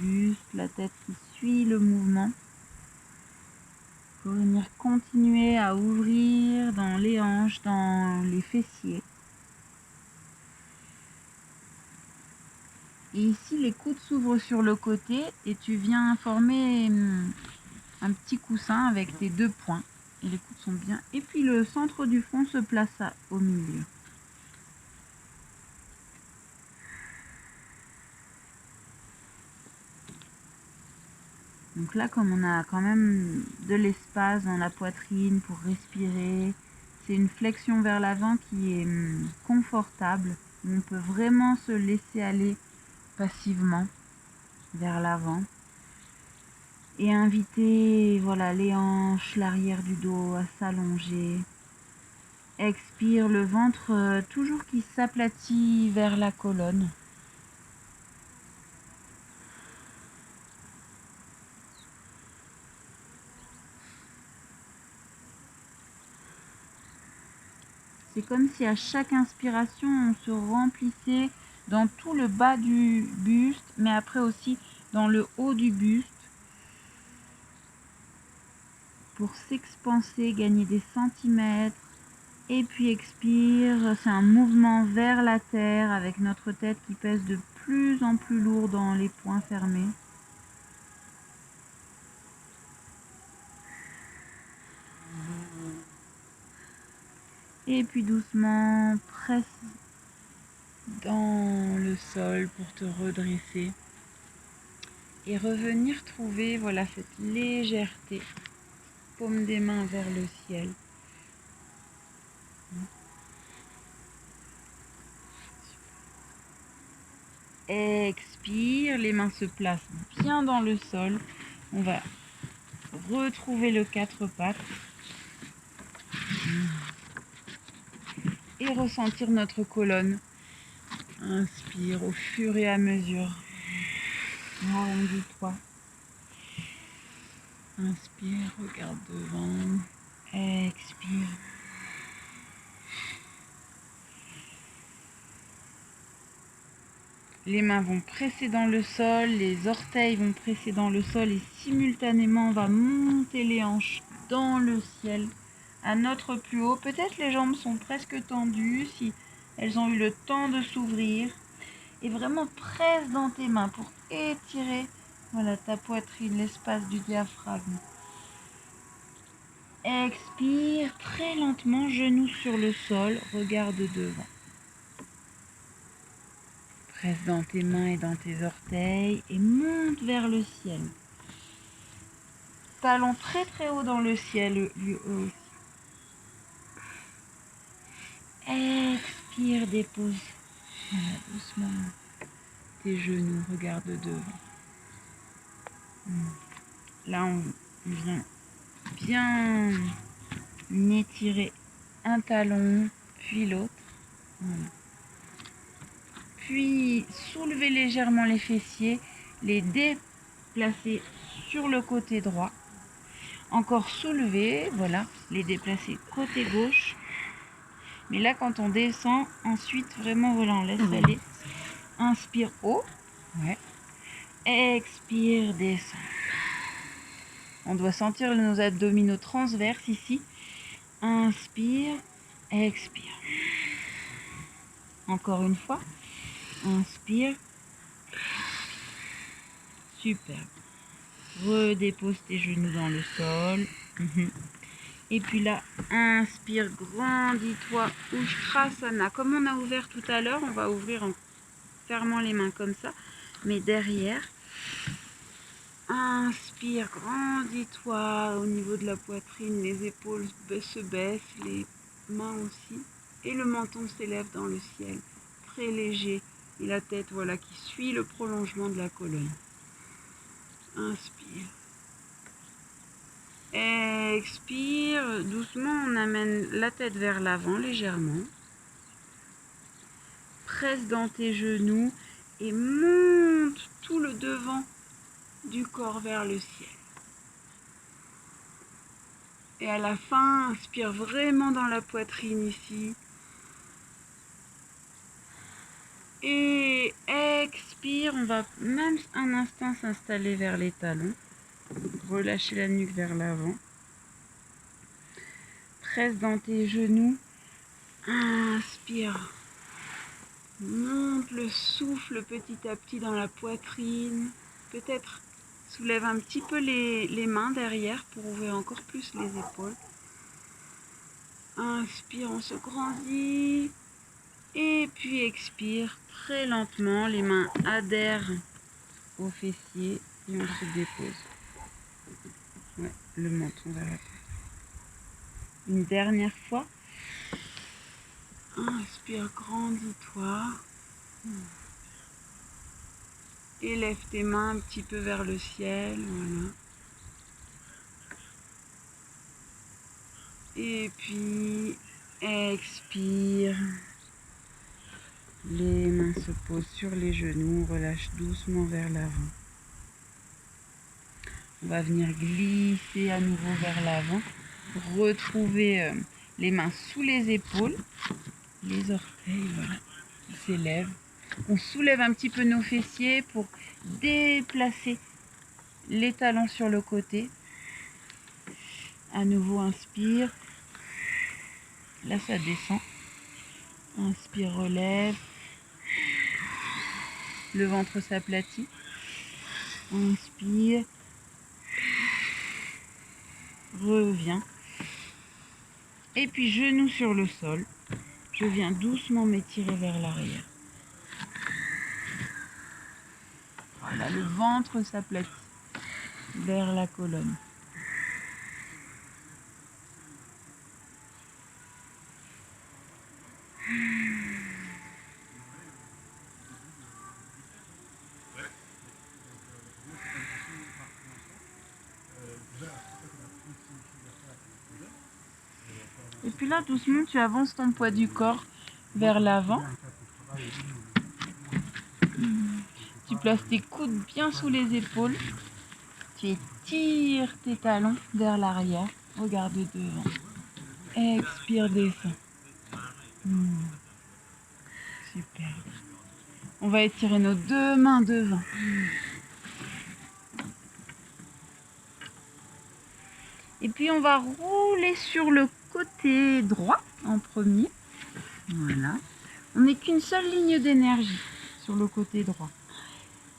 buste, la tête qui suit le mouvement. Pour venir continuer à ouvrir dans les hanches, dans les fessiers. Et ici, les coudes s'ouvrent sur le côté et tu viens former un petit coussin avec tes deux poings. Et les coudes sont bien. Et puis le centre du front se place au milieu. Donc là, comme on a quand même de l'espace dans la poitrine pour respirer, c'est une flexion vers l'avant qui est confortable. On peut vraiment se laisser aller passivement vers l'avant. Et inviter voilà, les hanches, l'arrière du dos à s'allonger. Expire le ventre toujours qui s'aplatit vers la colonne. C'est comme si à chaque inspiration, on se remplissait dans tout le bas du buste, mais après aussi dans le haut du buste, pour s'expanser, gagner des centimètres. Et puis expire, c'est un mouvement vers la terre avec notre tête qui pèse de plus en plus lourd dans les poings fermés. Et puis doucement, presse dans le sol pour te redresser. Et revenir trouver voilà, cette légèreté. Paume des mains vers le ciel. Expire, les mains se placent bien dans le sol. On va retrouver le quatre pattes. Et ressentir notre colonne. Inspire au fur et à mesure. Arrondis-toi. Inspire, regarde devant. Expire. Les mains vont presser dans le sol, les orteils vont presser dans le sol et simultanément on va monter les hanches dans le ciel à notre plus haut. Peut-être les jambes sont presque tendues si elles ont eu le temps de s'ouvrir. Et vraiment presse dans tes mains pour étirer voilà, ta poitrine, l'espace du diaphragme. Expire très lentement, genoux sur le sol, regarde devant. Presse dans tes mains et dans tes orteils et monte vers le ciel. Talon très très haut dans le ciel, lui aussi. Expire, dépose voilà, doucement tes genoux, regarde devant. Là, on vient bien étirer un talon, puis l'autre. Voilà. Puis soulever légèrement les fessiers, les déplacer sur le côté droit. Encore soulever, voilà, les déplacer côté gauche. Mais là, quand on descend, ensuite, vraiment, voilà, on laisse aller. Inspire haut. Ouais. Expire, descend. On doit sentir nos abdominaux transverses ici. Inspire, expire. Encore une fois. Inspire. Super. Redépose tes genoux dans le sol. Et puis là, inspire, grandis-toi, Ustrasana. Comme on a ouvert tout à l'heure, on va ouvrir en fermant les mains comme ça, mais derrière. Inspire, grandis-toi au niveau de la poitrine, les épaules se baissent, les mains aussi. Et le menton s'élève dans le ciel, très léger. Et la tête, voilà, qui suit le prolongement de la colonne. Inspire. Expire, doucement, on amène la tête vers l'avant légèrement. Presse dans tes genoux et monte tout le devant du corps vers le ciel. Et à la fin, inspire vraiment dans la poitrine ici. Et expire, on va même un instant s'installer vers les talons. Relâcher la nuque vers l'avant. Presse dans tes genoux. Inspire. Monte le souffle petit à petit dans la poitrine. Peut-être soulève un petit peu les mains derrière pour ouvrir encore plus les épaules. Inspire, on se grandit. Et puis expire très lentement. Les mains adhèrent aux fessiers et on se dépose. Ouais, le menton vers la tête. Une dernière fois. Inspire, grandis-toi. Élève tes mains un petit peu vers le ciel. Voilà. Et puis, expire. Les mains se posent sur les genoux. Relâche doucement vers l'avant. On va venir glisser à nouveau vers l'avant. Retrouver les mains sous les épaules. Les orteils, voilà, qui s'élèvent. On soulève un petit peu nos fessiers pour déplacer les talons sur le côté. À nouveau, inspire. Là, ça descend. Inspire, relève. Le ventre s'aplatit. Inspire. Reviens. Et puis, genoux sur le sol. Je viens doucement m'étirer vers l'arrière. Voilà, le ventre s'aplatit vers la colonne. Et puis là, doucement, tu avances ton poids du corps vers l'avant. Tu places tes coudes bien sous les épaules. Tu étires tes talons vers l'arrière. Regarde devant. Expire, descends. Super. On va étirer nos deux mains devant. Et puis on va rouler sur le côté droit en premier. Voilà. On n'est qu'une seule ligne d'énergie sur le côté droit.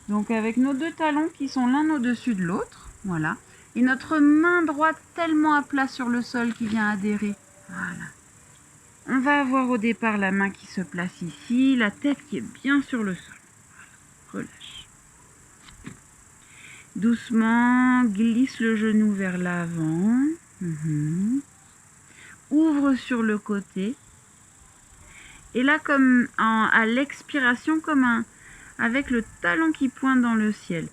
Donc avec nos deux talons qui sont l'un au-dessus de l'autre. Voilà. Et notre main droite tellement à plat sur le sol qui vient adhérer. Voilà. On va avoir au départ la main qui se place ici, la tête qui est bien sur le sol. Voilà. Relâche. Doucement, glisse le genou vers l'avant. Ouvre sur le côté. Et là, comme à l'expiration, avec le talon qui pointe dans le ciel.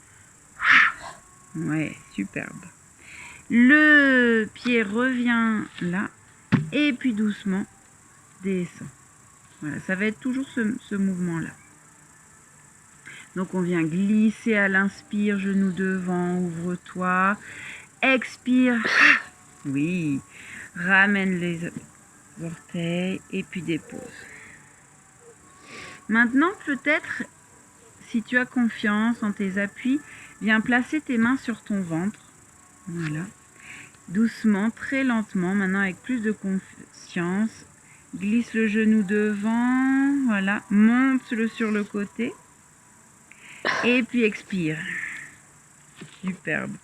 Ouais, superbe. Le pied revient là. Et puis doucement, descend. Voilà, ça va être toujours ce mouvement-là. Donc on vient glisser à l'inspire, genou devant, ouvre-toi. Expire. Oui. Ramène les orteils et puis dépose. Maintenant, peut-être, si tu as confiance en tes appuis, viens placer tes mains sur ton ventre. Voilà. Doucement, très lentement, maintenant avec plus de conscience. Glisse le genou devant. Voilà. Monte-le sur le côté. Et puis expire. Superbe.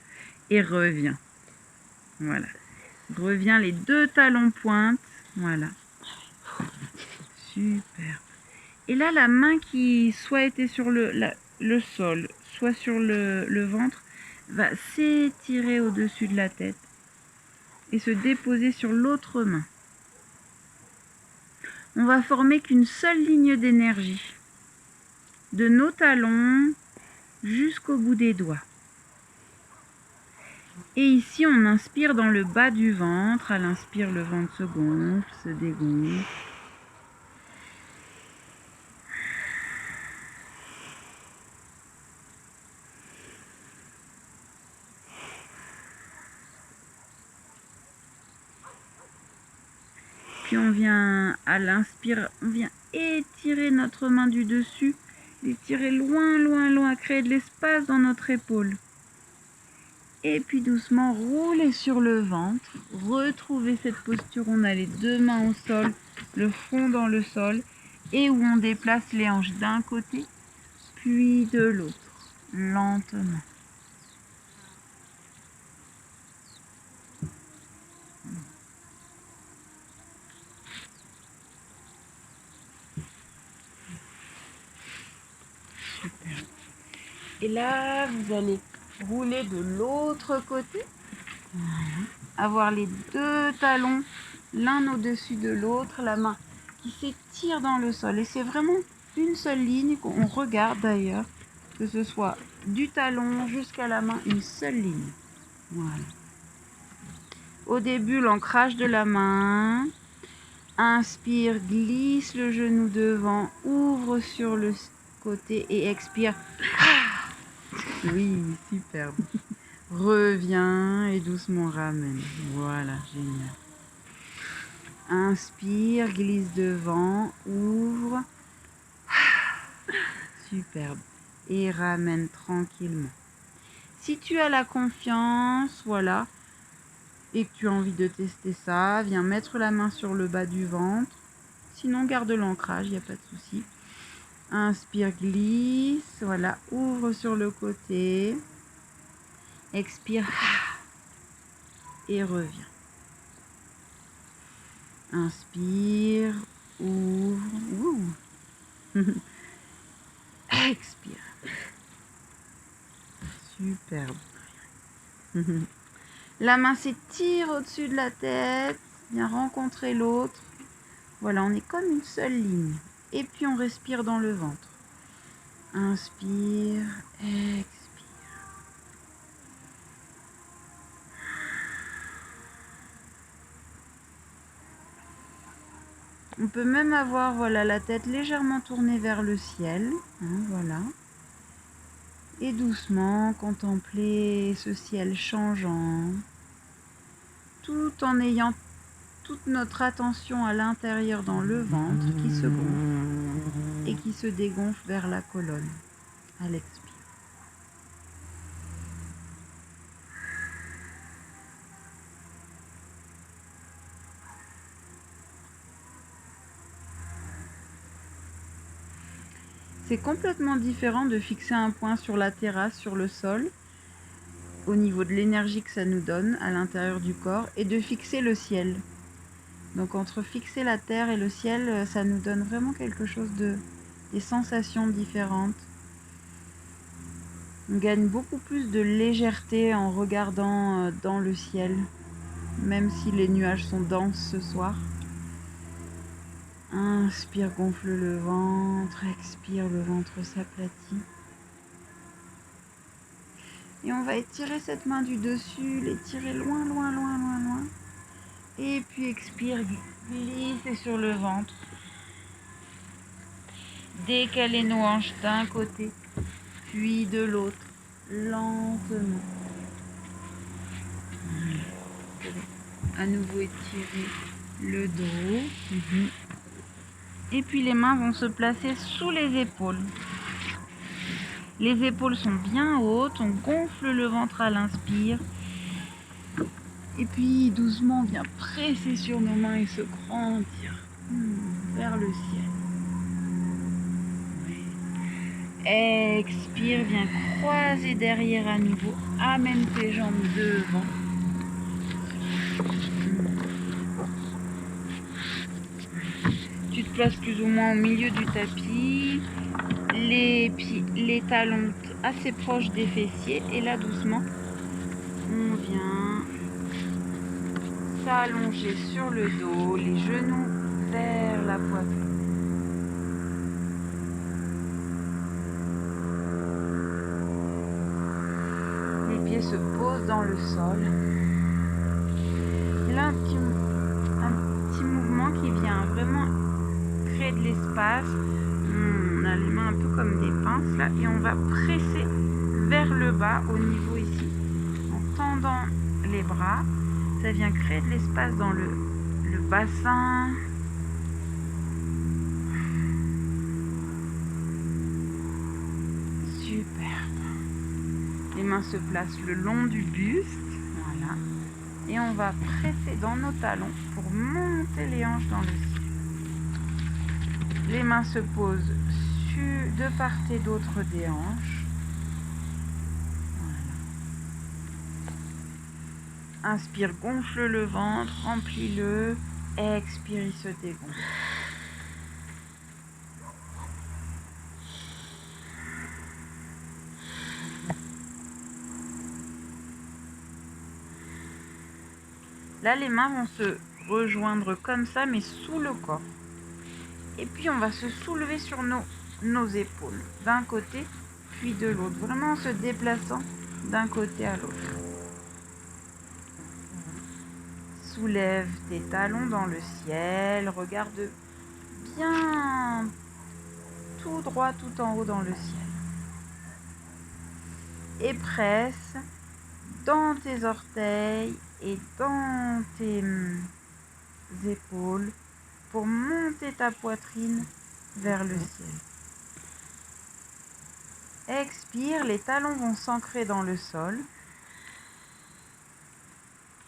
Et reviens. Voilà. Reviens, les deux talons pointent. Voilà. Superbe. Et là, la main qui soit était sur le sol, soit sur le ventre, va s'étirer au-dessus de la tête et se déposer sur l'autre main. On va former qu'une seule ligne d'énergie, de nos talons jusqu'au bout des doigts. Et ici, on inspire dans le bas du ventre. À l'inspire, le ventre se gonfle, se dégonfle. puis on vient à l'inspire, on vient étirer notre main du dessus, l'étirer loin, loin, loin, créer de l'espace dans notre épaule. Et puis doucement rouler sur le ventre, retrouver cette posture où on a les deux mains au sol, le front dans le sol, et où on déplace les hanches d'un côté, puis de l'autre, lentement. Super. Et là, vous allez rouler de l'autre côté. Avoir les deux talons l'un au-dessus de l'autre, la main qui s'étire dans le sol. Et c'est vraiment une seule ligne qu'on regarde d'ailleurs, que ce soit du talon jusqu'à la main, une seule ligne. Voilà. Au début, l'ancrage de la main. Inspire, glisse le genou devant, ouvre sur le côté et expire. Oui, superbe. Reviens et doucement ramène. Voilà, génial. Inspire, glisse devant, ouvre. Superbe. Et ramène tranquillement. Si tu as la confiance, voilà, et que tu as envie de tester ça, viens mettre la main sur le bas du ventre. Sinon, garde l'ancrage, il n'y a pas de souci. Inspire, glisse, voilà, ouvre sur le côté. Expire et reviens. Inspire, ouvre, expire. Superbe. La main s'étire au-dessus de la tête, vient rencontrer l'autre. Voilà, on est comme une seule ligne. Et puis on respire dans le ventre. Inspire, expire. On peut même avoir voilà, la tête légèrement tournée vers le ciel. Hein, voilà. Et doucement contempler ce ciel changeant, tout en ayant toute notre attention à l'intérieur dans le ventre qui se gonfle et qui se dégonfle vers la colonne à l'expire. C'est complètement différent de fixer un point sur la terrasse, sur le sol, au niveau de l'énergie que ça nous donne à l'intérieur du corps, et de fixer le ciel. Donc entre fixer la terre et le ciel, ça nous donne vraiment quelque chose des sensations différentes. On gagne beaucoup plus de légèreté en regardant dans le ciel, même si les nuages sont denses ce soir. Inspire, gonfle le ventre, expire, le ventre s'aplatit. Et on va étirer cette main du dessus, l'étirer loin, loin, loin, loin, loin. Et puis expire, glisser sur le ventre. Décaler nos hanches d'un côté, puis de l'autre, lentement. À nouveau étirer le dos. Et puis les mains vont se placer sous les épaules. Les épaules sont bien hautes, on gonfle le ventre à l'inspire. Et puis doucement on vient presser sur nos mains et se grandir vers le ciel. Expire, viens croiser derrière à nouveau. Amène tes jambes devant. Tu te places plus ou moins au milieu du tapis. Les talons assez proches des fessiers. Et là, doucement, on vient s'allonger sur le dos, les genoux vers la poitrine. Les pieds se posent dans le sol. Et là, un petit mouvement qui vient vraiment créer de l'espace. On a les mains un peu comme des pinces là et on va presser vers le bas au niveau ici en tendant les bras. Ça vient créer de l'espace dans le bassin. Superbe. Les mains se placent le long du buste. Voilà. Et on va presser dans nos talons pour monter les hanches dans le ciel. Les mains se posent de part et d'autre des hanches. Voilà. Inspire, gonfle le ventre, remplis-le. Expire, il se dégonfle. Là, les mains vont se rejoindre comme ça, mais sous le corps. Et puis, on va se soulever sur nos épaules, d'un côté, puis de l'autre. Vraiment en se déplaçant d'un côté à l'autre. Soulève tes talons dans le ciel. Regarde bien tout droit, tout en haut dans le ciel. Et presse dans tes orteils et dans tes épaules pour monter ta poitrine vers le ciel. Expire, les talons vont s'ancrer dans le sol.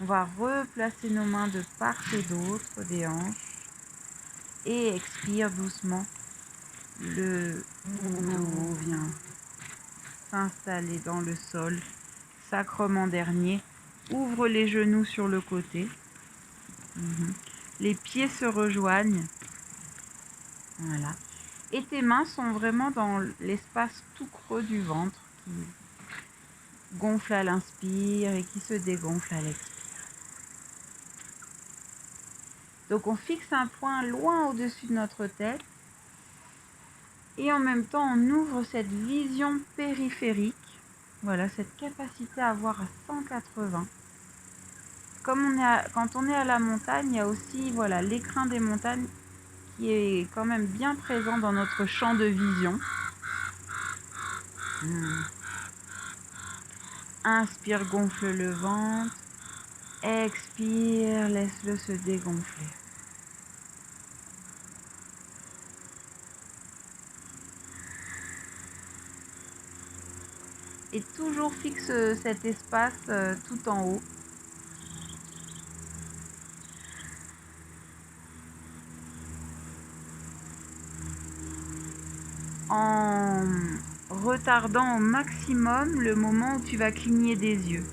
On va replacer nos mains de part et d'autre des hanches. Et expire doucement. Le dos vient s'installer dans le sol. Sacrement dernier. Ouvre les genoux sur le côté. Les pieds se rejoignent. Voilà. Et tes mains sont vraiment dans l'espace tout creux du ventre qui gonfle à l'inspire et qui se dégonfle à l'expire. Donc on fixe un point loin au-dessus de notre tête et en même temps on ouvre cette vision périphérique. Voilà, cette capacité à voir à 180. Comme quand on est à la montagne, il y a aussi voilà, l'écrin des montagnes qui est quand même bien présent dans notre champ de vision. Inspire, gonfle le ventre. Expire, laisse-le se dégonfler. Et toujours fixe cet espace tout en haut. En retardant au maximum le moment où tu vas cligner des yeux.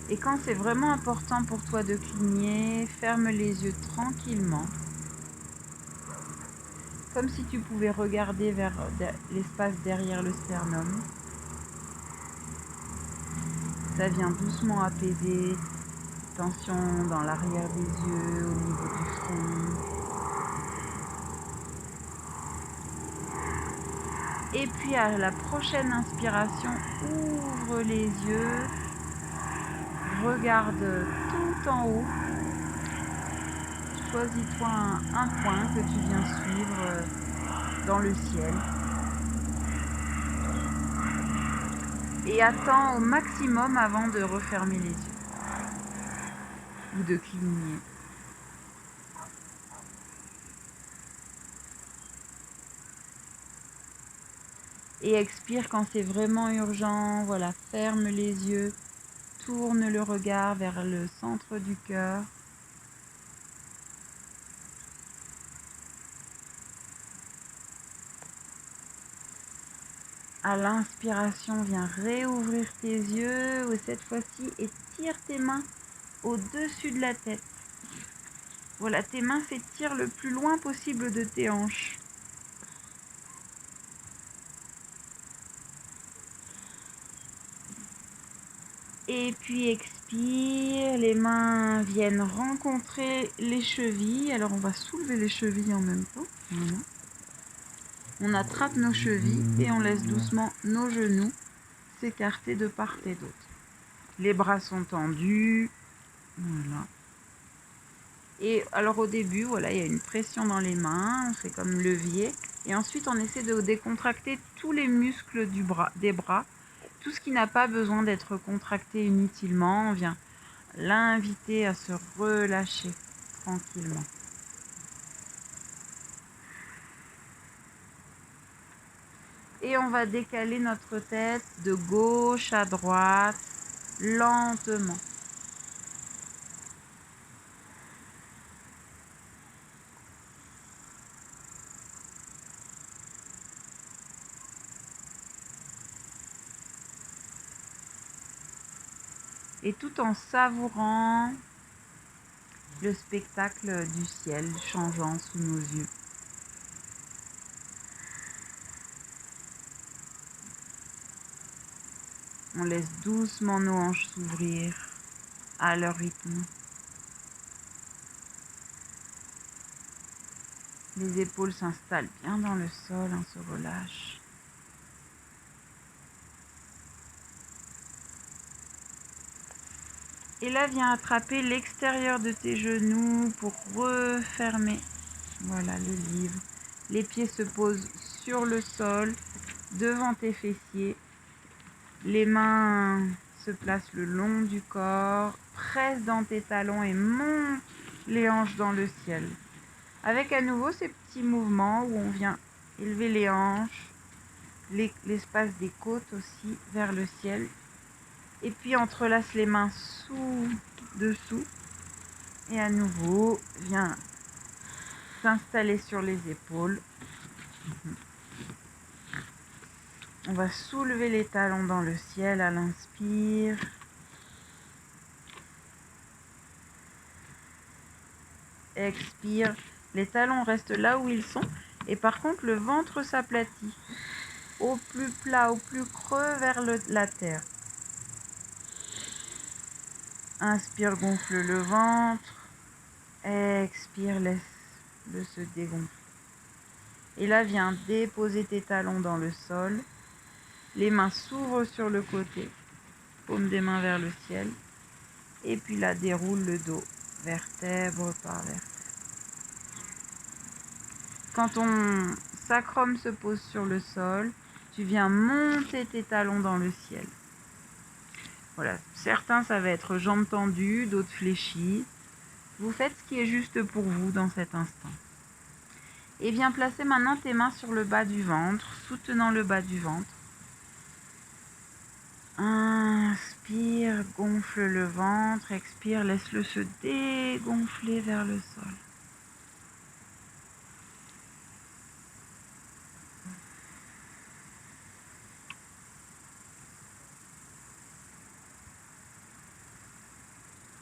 Et quand c'est vraiment important pour toi de cligner, ferme les yeux tranquillement. Comme si tu pouvais regarder vers l'espace derrière le sternum. Ça vient doucement apaiser tension dans l'arrière des yeux, au niveau du front. Et puis à la prochaine inspiration, ouvre les yeux, regarde tout en haut. Choisis-toi un point que tu viens suivre dans le ciel. Et attends au maximum avant de refermer les yeux. Ou de cligner. Et expire quand c'est vraiment urgent. Voilà, ferme les yeux. Tourne le regard vers le centre du cœur. À l'inspiration, viens réouvrir tes yeux. Et cette fois-ci, étire tes mains au-dessus de la tête. Voilà, tes mains s'étirent le plus loin possible de tes hanches. Et puis expire, les mains viennent rencontrer les chevilles. Alors on va soulever les chevilles en même temps. Voilà. On attrape nos chevilles et on laisse doucement nos genoux s'écarter de part et d'autre. Les bras sont tendus. Voilà. Et alors au début, voilà, il y a une pression dans les mains, on fait comme levier. Et ensuite, on essaie de décontracter tous les muscles des bras. Tout ce qui n'a pas besoin d'être contracté inutilement, on vient l'inviter à se relâcher tranquillement. Et on va décaler notre tête de gauche à droite, lentement. Et tout en savourant le spectacle du ciel changeant sous nos yeux. On laisse doucement nos hanches s'ouvrir à leur rythme. Les épaules s'installent bien dans le sol, on se relâche. Et là, viens attraper l'extérieur de tes genoux pour refermer. Voilà le livre. Les pieds se posent sur le sol, devant tes fessiers. Les mains se placent le long du corps. Presse dans tes talons et monte les hanches dans le ciel. Avec à nouveau ces petits mouvements où on vient élever les hanches, l'espace des côtes aussi vers le ciel. Et puis entrelace les mains dessous. Et à nouveau, viens s'installer sur les épaules. On va soulever les talons dans le ciel à l'inspire. Expire. Les talons restent là où ils sont. Et par contre, le ventre s'aplatit. Au plus plat, au plus creux vers la terre. Inspire, gonfle le ventre. Expire, laisse-le se dégonfler. Et là, viens déposer tes talons dans le sol. Les mains s'ouvrent sur le côté. Paume des mains vers le ciel. Et puis là, déroule le dos, vertèbre par vertèbre. Quand ton sacrum se pose sur le sol, tu viens monter tes talons dans le ciel. Voilà, certains ça va être jambes tendues, d'autres fléchies. Vous faites ce qui est juste pour vous dans cet instant. Et viens placer maintenant tes mains sur le bas du ventre, soutenant le bas du ventre. Inspire, gonfle le ventre, expire, laisse-le se dégonfler vers le sol.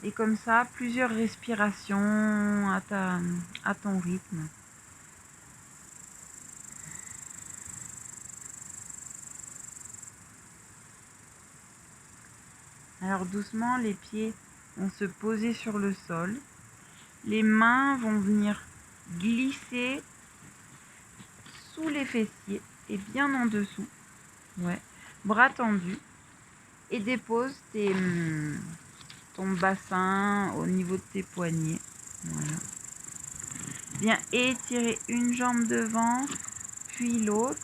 Et comme ça, plusieurs respirations à ton rythme. Alors doucement, les pieds vont se poser sur le sol. Les mains vont venir glisser sous les fessiers et bien en dessous. Ouais. Bras tendus. Et dépose ton bassin au niveau de tes poignets. Voilà. Viens étirer une jambe devant, puis l'autre.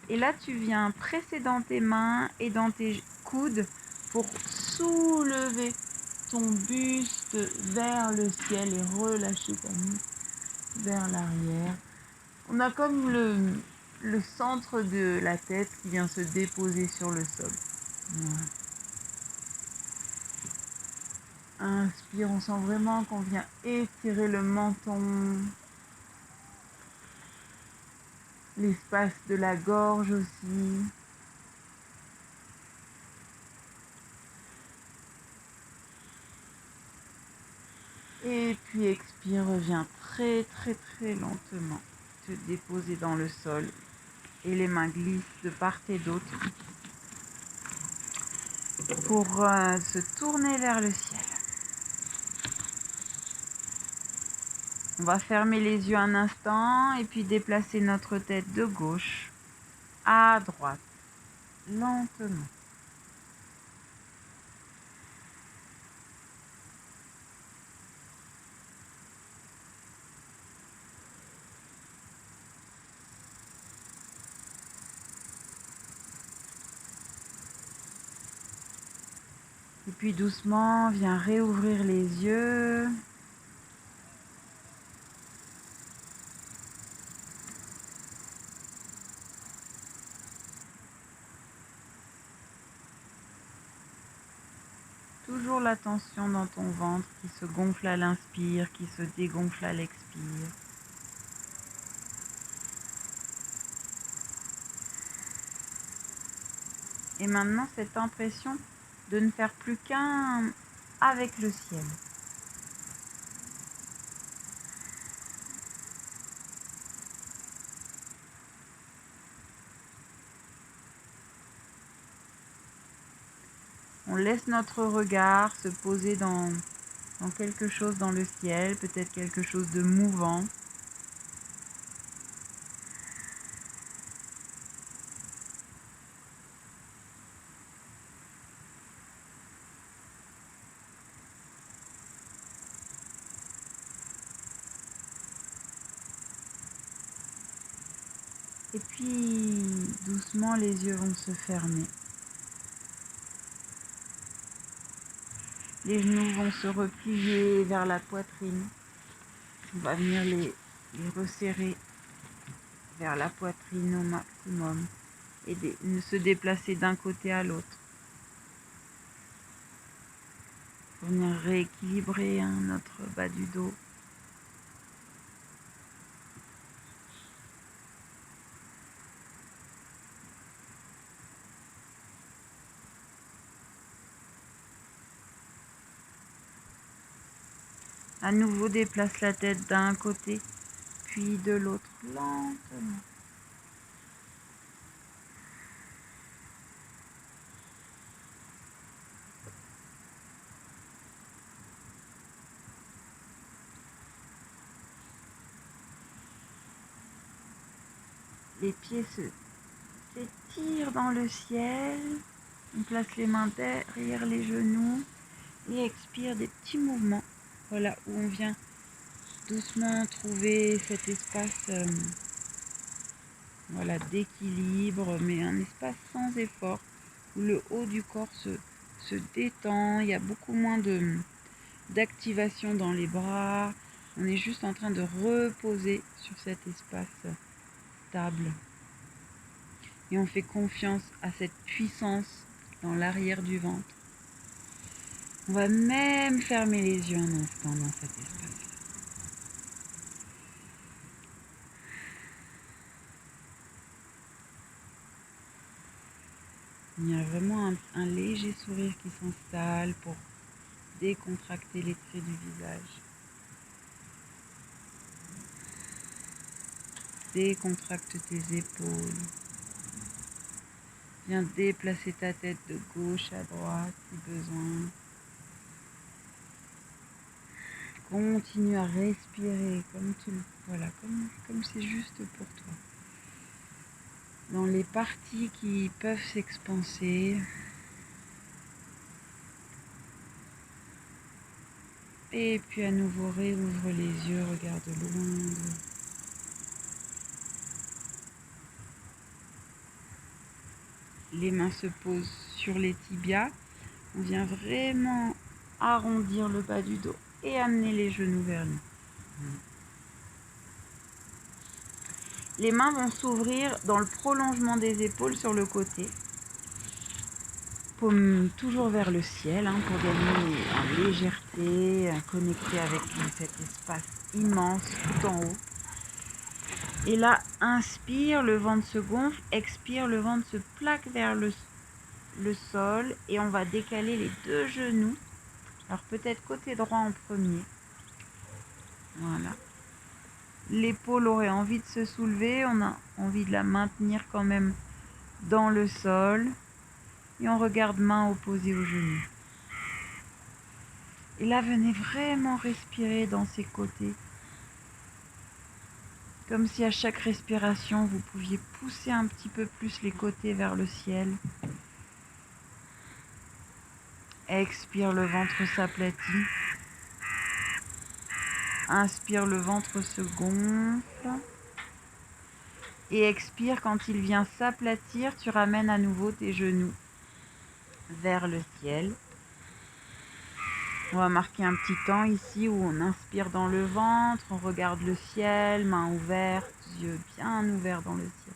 Et là, tu viens presser dans tes mains et dans tes coudes pour soulever ton buste vers le ciel et relâcher ta nuque vers l'arrière. On a comme le centre de la tête qui vient se déposer sur le sol. Voilà. Inspire, on sent vraiment qu'on vient étirer le menton, l'espace de la gorge aussi. Et puis expire, reviens très très très lentement te déposer dans le sol et les mains glissent de part et d'autre pour se tourner vers le ciel. On va fermer les yeux un instant et puis déplacer notre tête de gauche à droite, lentement. puis doucement, viens réouvrir les yeux. Toujours la tension dans ton ventre qui se gonfle à l'inspire, qui se dégonfle à l'expire. Et maintenant, cette impression de ne faire plus qu'un avec le ciel. On laisse notre regard se poser dans quelque chose dans le ciel, peut-être quelque chose de mouvant. Et puis, doucement, les yeux vont se fermer. Les genoux vont se replier vers la poitrine. On va venir les resserrer vers la poitrine au maximum et se déplacer d'un côté à l'autre. Pour venir rééquilibrer notre bas du dos. À nouveau, déplace la tête d'un côté, puis de l'autre, lentement. Les pieds s'étirent dans le ciel. On place les mains derrière les genoux et expire des petits mouvements. Voilà, où on vient doucement trouver cet espace voilà, d'équilibre, mais un espace sans effort, où le haut du corps se détend. Il y a beaucoup moins d'activation dans les bras. On est juste en train de reposer sur cet espace stable. Et on fait confiance à cette puissance dans l'arrière du ventre. On va même fermer les yeux un instant dans cet espace. Il y a vraiment un léger sourire qui s'installe pour décontracter les traits du visage. Décontracte tes épaules. Viens déplacer ta tête de gauche à droite si besoin. Continue à respirer comme c'est juste pour toi. Dans les parties qui peuvent s'expanser. Et puis à nouveau, réouvre les yeux, regarde loin. Les mains se posent sur les tibias. On vient vraiment arrondir le bas du dos et amener les genoux vers nous. Les mains vont s'ouvrir dans le prolongement des épaules sur le côté. Paume toujours vers le ciel pour gagner en légèreté, connecter avec cet espace immense tout en haut. Et là, inspire, le ventre se gonfle, expire, le ventre se plaque vers le sol et on va décaler les deux genoux. Alors peut-être côté droit en premier. Voilà. L'épaule aurait envie de se soulever, on a envie de la maintenir quand même dans le sol. Et on regarde main opposée au genou. Et là, venez vraiment respirer dans ces côtés. Comme si à chaque respiration, vous pouviez pousser un petit peu plus les côtés vers le ciel. Expire, le ventre s'aplatit. Inspire, le ventre se gonfle. Et expire, quand il vient s'aplatir, tu ramènes à nouveau tes genoux vers le ciel. On va marquer un petit temps ici où on inspire dans le ventre, on regarde le ciel, mains ouvertes, yeux bien ouverts dans le ciel.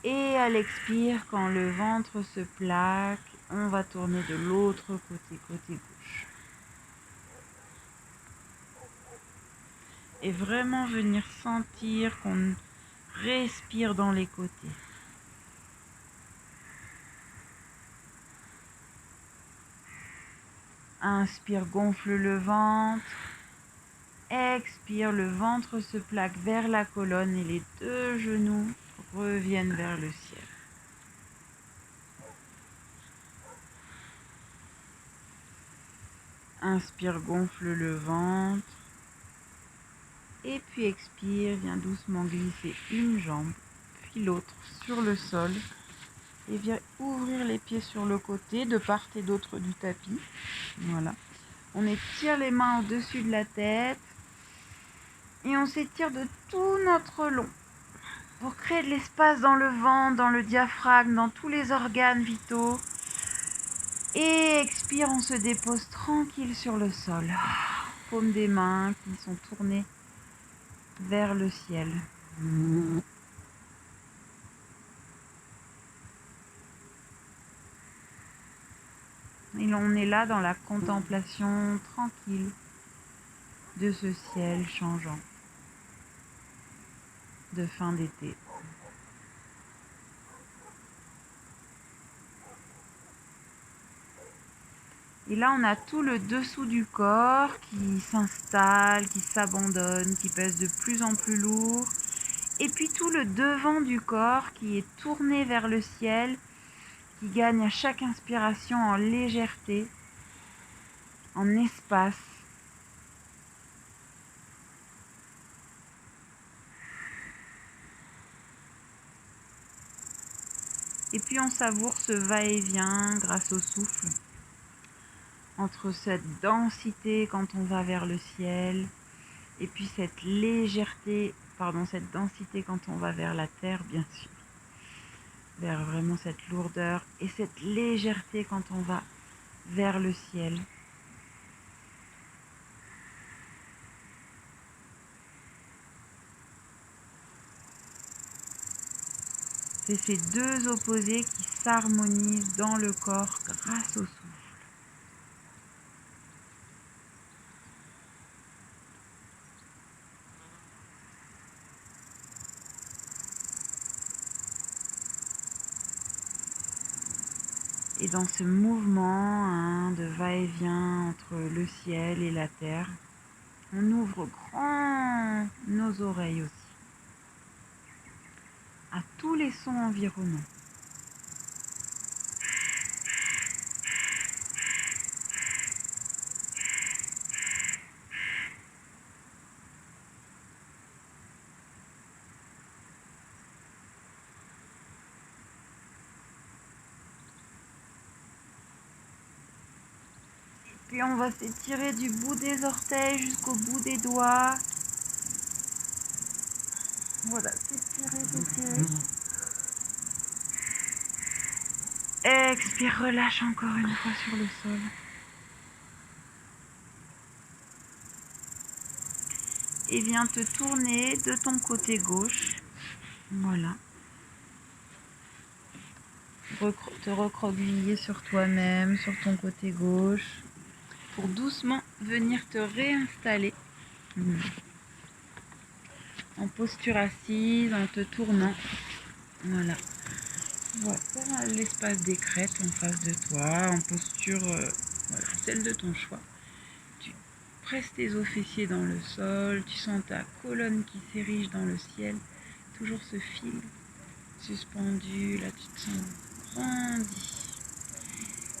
Et à l'expire, quand le ventre se plaque, on va tourner de l'autre côté, côté gauche. Et vraiment venir sentir qu'on respire dans les côtés. Inspire, gonfle le ventre. Expire, le ventre se plaque vers la colonne et les deux genoux reviennent vers le ciel. Inspire, gonfle le ventre. Et puis expire, viens doucement glisser une jambe, puis l'autre sur le sol. Et viens ouvrir les pieds sur le côté, de part et d'autre du tapis. Voilà. On étire les mains au-dessus de la tête. Et on s'étire de tout notre long. Pour créer de l'espace dans le ventre, dans le diaphragme, dans tous les organes vitaux. Et expire, on se dépose tranquille sur le sol. Paumes des mains qui sont tournées vers le ciel. Et on est là dans la contemplation tranquille de ce ciel changeant de fin d'été. Et là, on a tout le dessous du corps qui s'installe, qui s'abandonne, qui pèse de plus en plus lourd. Et puis tout le devant du corps qui est tourné vers le ciel, qui gagne à chaque inspiration en légèreté, en espace. Et puis on savoure ce va-et-vient grâce au souffle. Entre cette densité quand on va vers le ciel et puis cette légèreté, cette densité quand on va vers la terre, bien sûr, vers vraiment cette lourdeur et cette légèreté quand on va vers le ciel. C'est ces deux opposés qui s'harmonisent dans le corps grâce au souffle. Et dans ce mouvement de va-et-vient entre le ciel et la terre, on ouvre grand nos oreilles aussi à tous les sons environnants. Puis on va s'étirer du bout des orteils jusqu'au bout des doigts. Voilà, s'étirer, s'étirer. Expire, relâche encore une fois sur le sol. Et viens te tourner de ton côté gauche. Voilà. Te recroqueviller sur toi-même, sur ton côté gauche, pour doucement venir te réinstaller en posture assise, en te tournant. Voilà. Voilà, l'espace des crêtes en face de toi, en posture, celle de ton choix. Tu presses tes os fessiers dans le sol, tu sens ta colonne qui s'érige dans le ciel, toujours ce fil suspendu, là tu te sens grandi.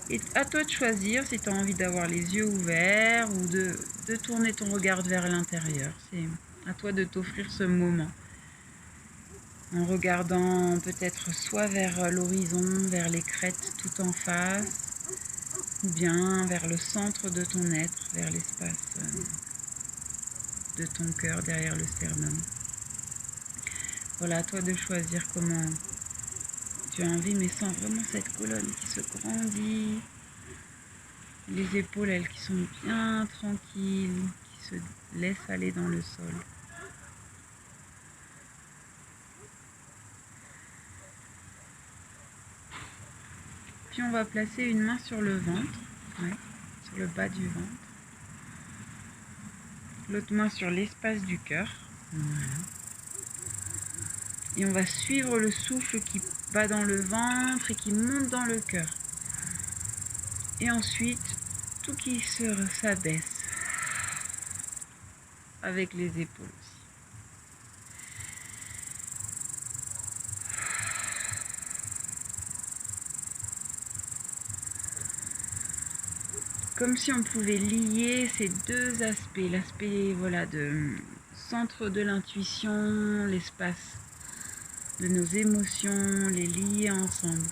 Et à toi de choisir si tu as envie d'avoir les yeux ouverts ou de tourner ton regard vers l'intérieur. C'est à toi de t'offrir ce moment. En regardant peut-être soit vers l'horizon, vers les crêtes tout en face, ou bien vers le centre de ton être, vers l'espace de ton cœur derrière le sternum. Voilà, à toi de choisir comment tu as envie, mais sens vraiment cette colonne qui se grandit. Les épaules, elles qui sont bien tranquilles, qui se laissent aller dans le sol. Puis on va placer une main sur le ventre, sur le bas du ventre. L'autre main sur l'espace du cœur. Voilà. Et on va suivre le souffle qui va dans le ventre et qui monte dans le cœur. Et ensuite, tout qui s'abaisse avec les épaules aussi. Comme si on pouvait lier ces deux aspects, l'aspect de centre de l'intuition, l'espace de nos émotions, les lier ensemble.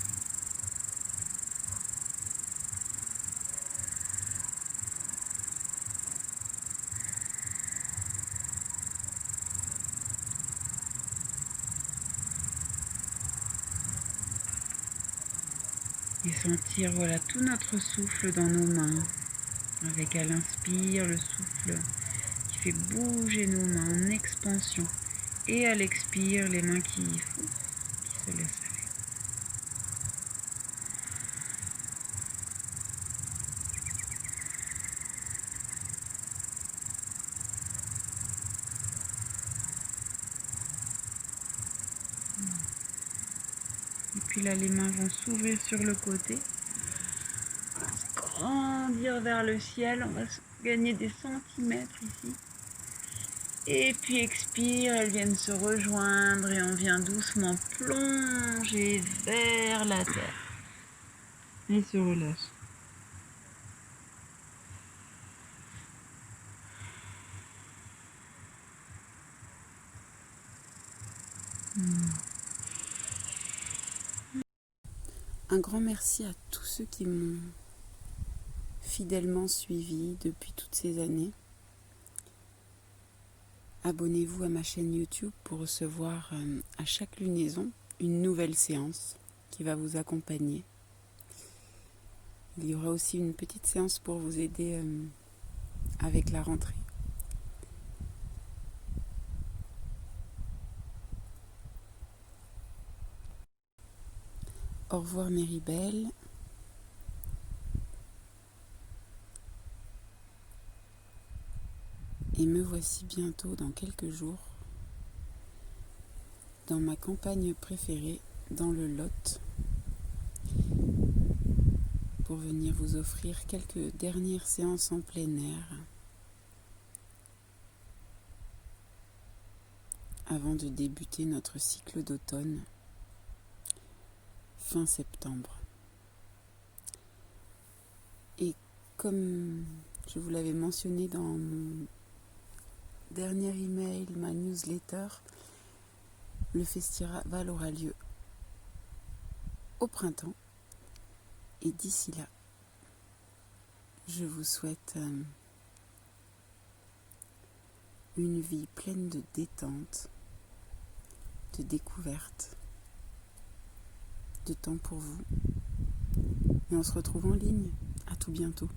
Et sentir tout notre souffle dans nos mains. Avec à l'inspire, le souffle qui fait bouger nos mains en expansion. Et à l'expire, les mains qui se laissent aller. Et puis là, les mains vont s'ouvrir sur le côté. Grandir vers le ciel. On va gagner des centimètres ici. Et puis expire, elles viennent se rejoindre et on vient doucement plonger vers la terre. Et se relâche. Un grand merci à tous ceux qui m'ont fidèlement suivi depuis toutes ces années. Abonnez-vous à ma chaîne YouTube pour recevoir à chaque lunaison une nouvelle séance qui va vous accompagner. Il y aura aussi une petite séance pour vous aider avec la rentrée. Au revoir Méribel. Et me voici bientôt dans quelques jours dans ma campagne préférée, dans le Lot, pour venir vous offrir quelques dernières séances en plein air avant de débuter notre cycle d'automne fin septembre. Et comme je vous l'avais mentionné dans mon dernier email, ma newsletter, le festival aura lieu au printemps. Et d'ici là, je vous souhaite une vie pleine de détente, de découverte, de temps pour vous. Et on se retrouve en ligne. À tout bientôt.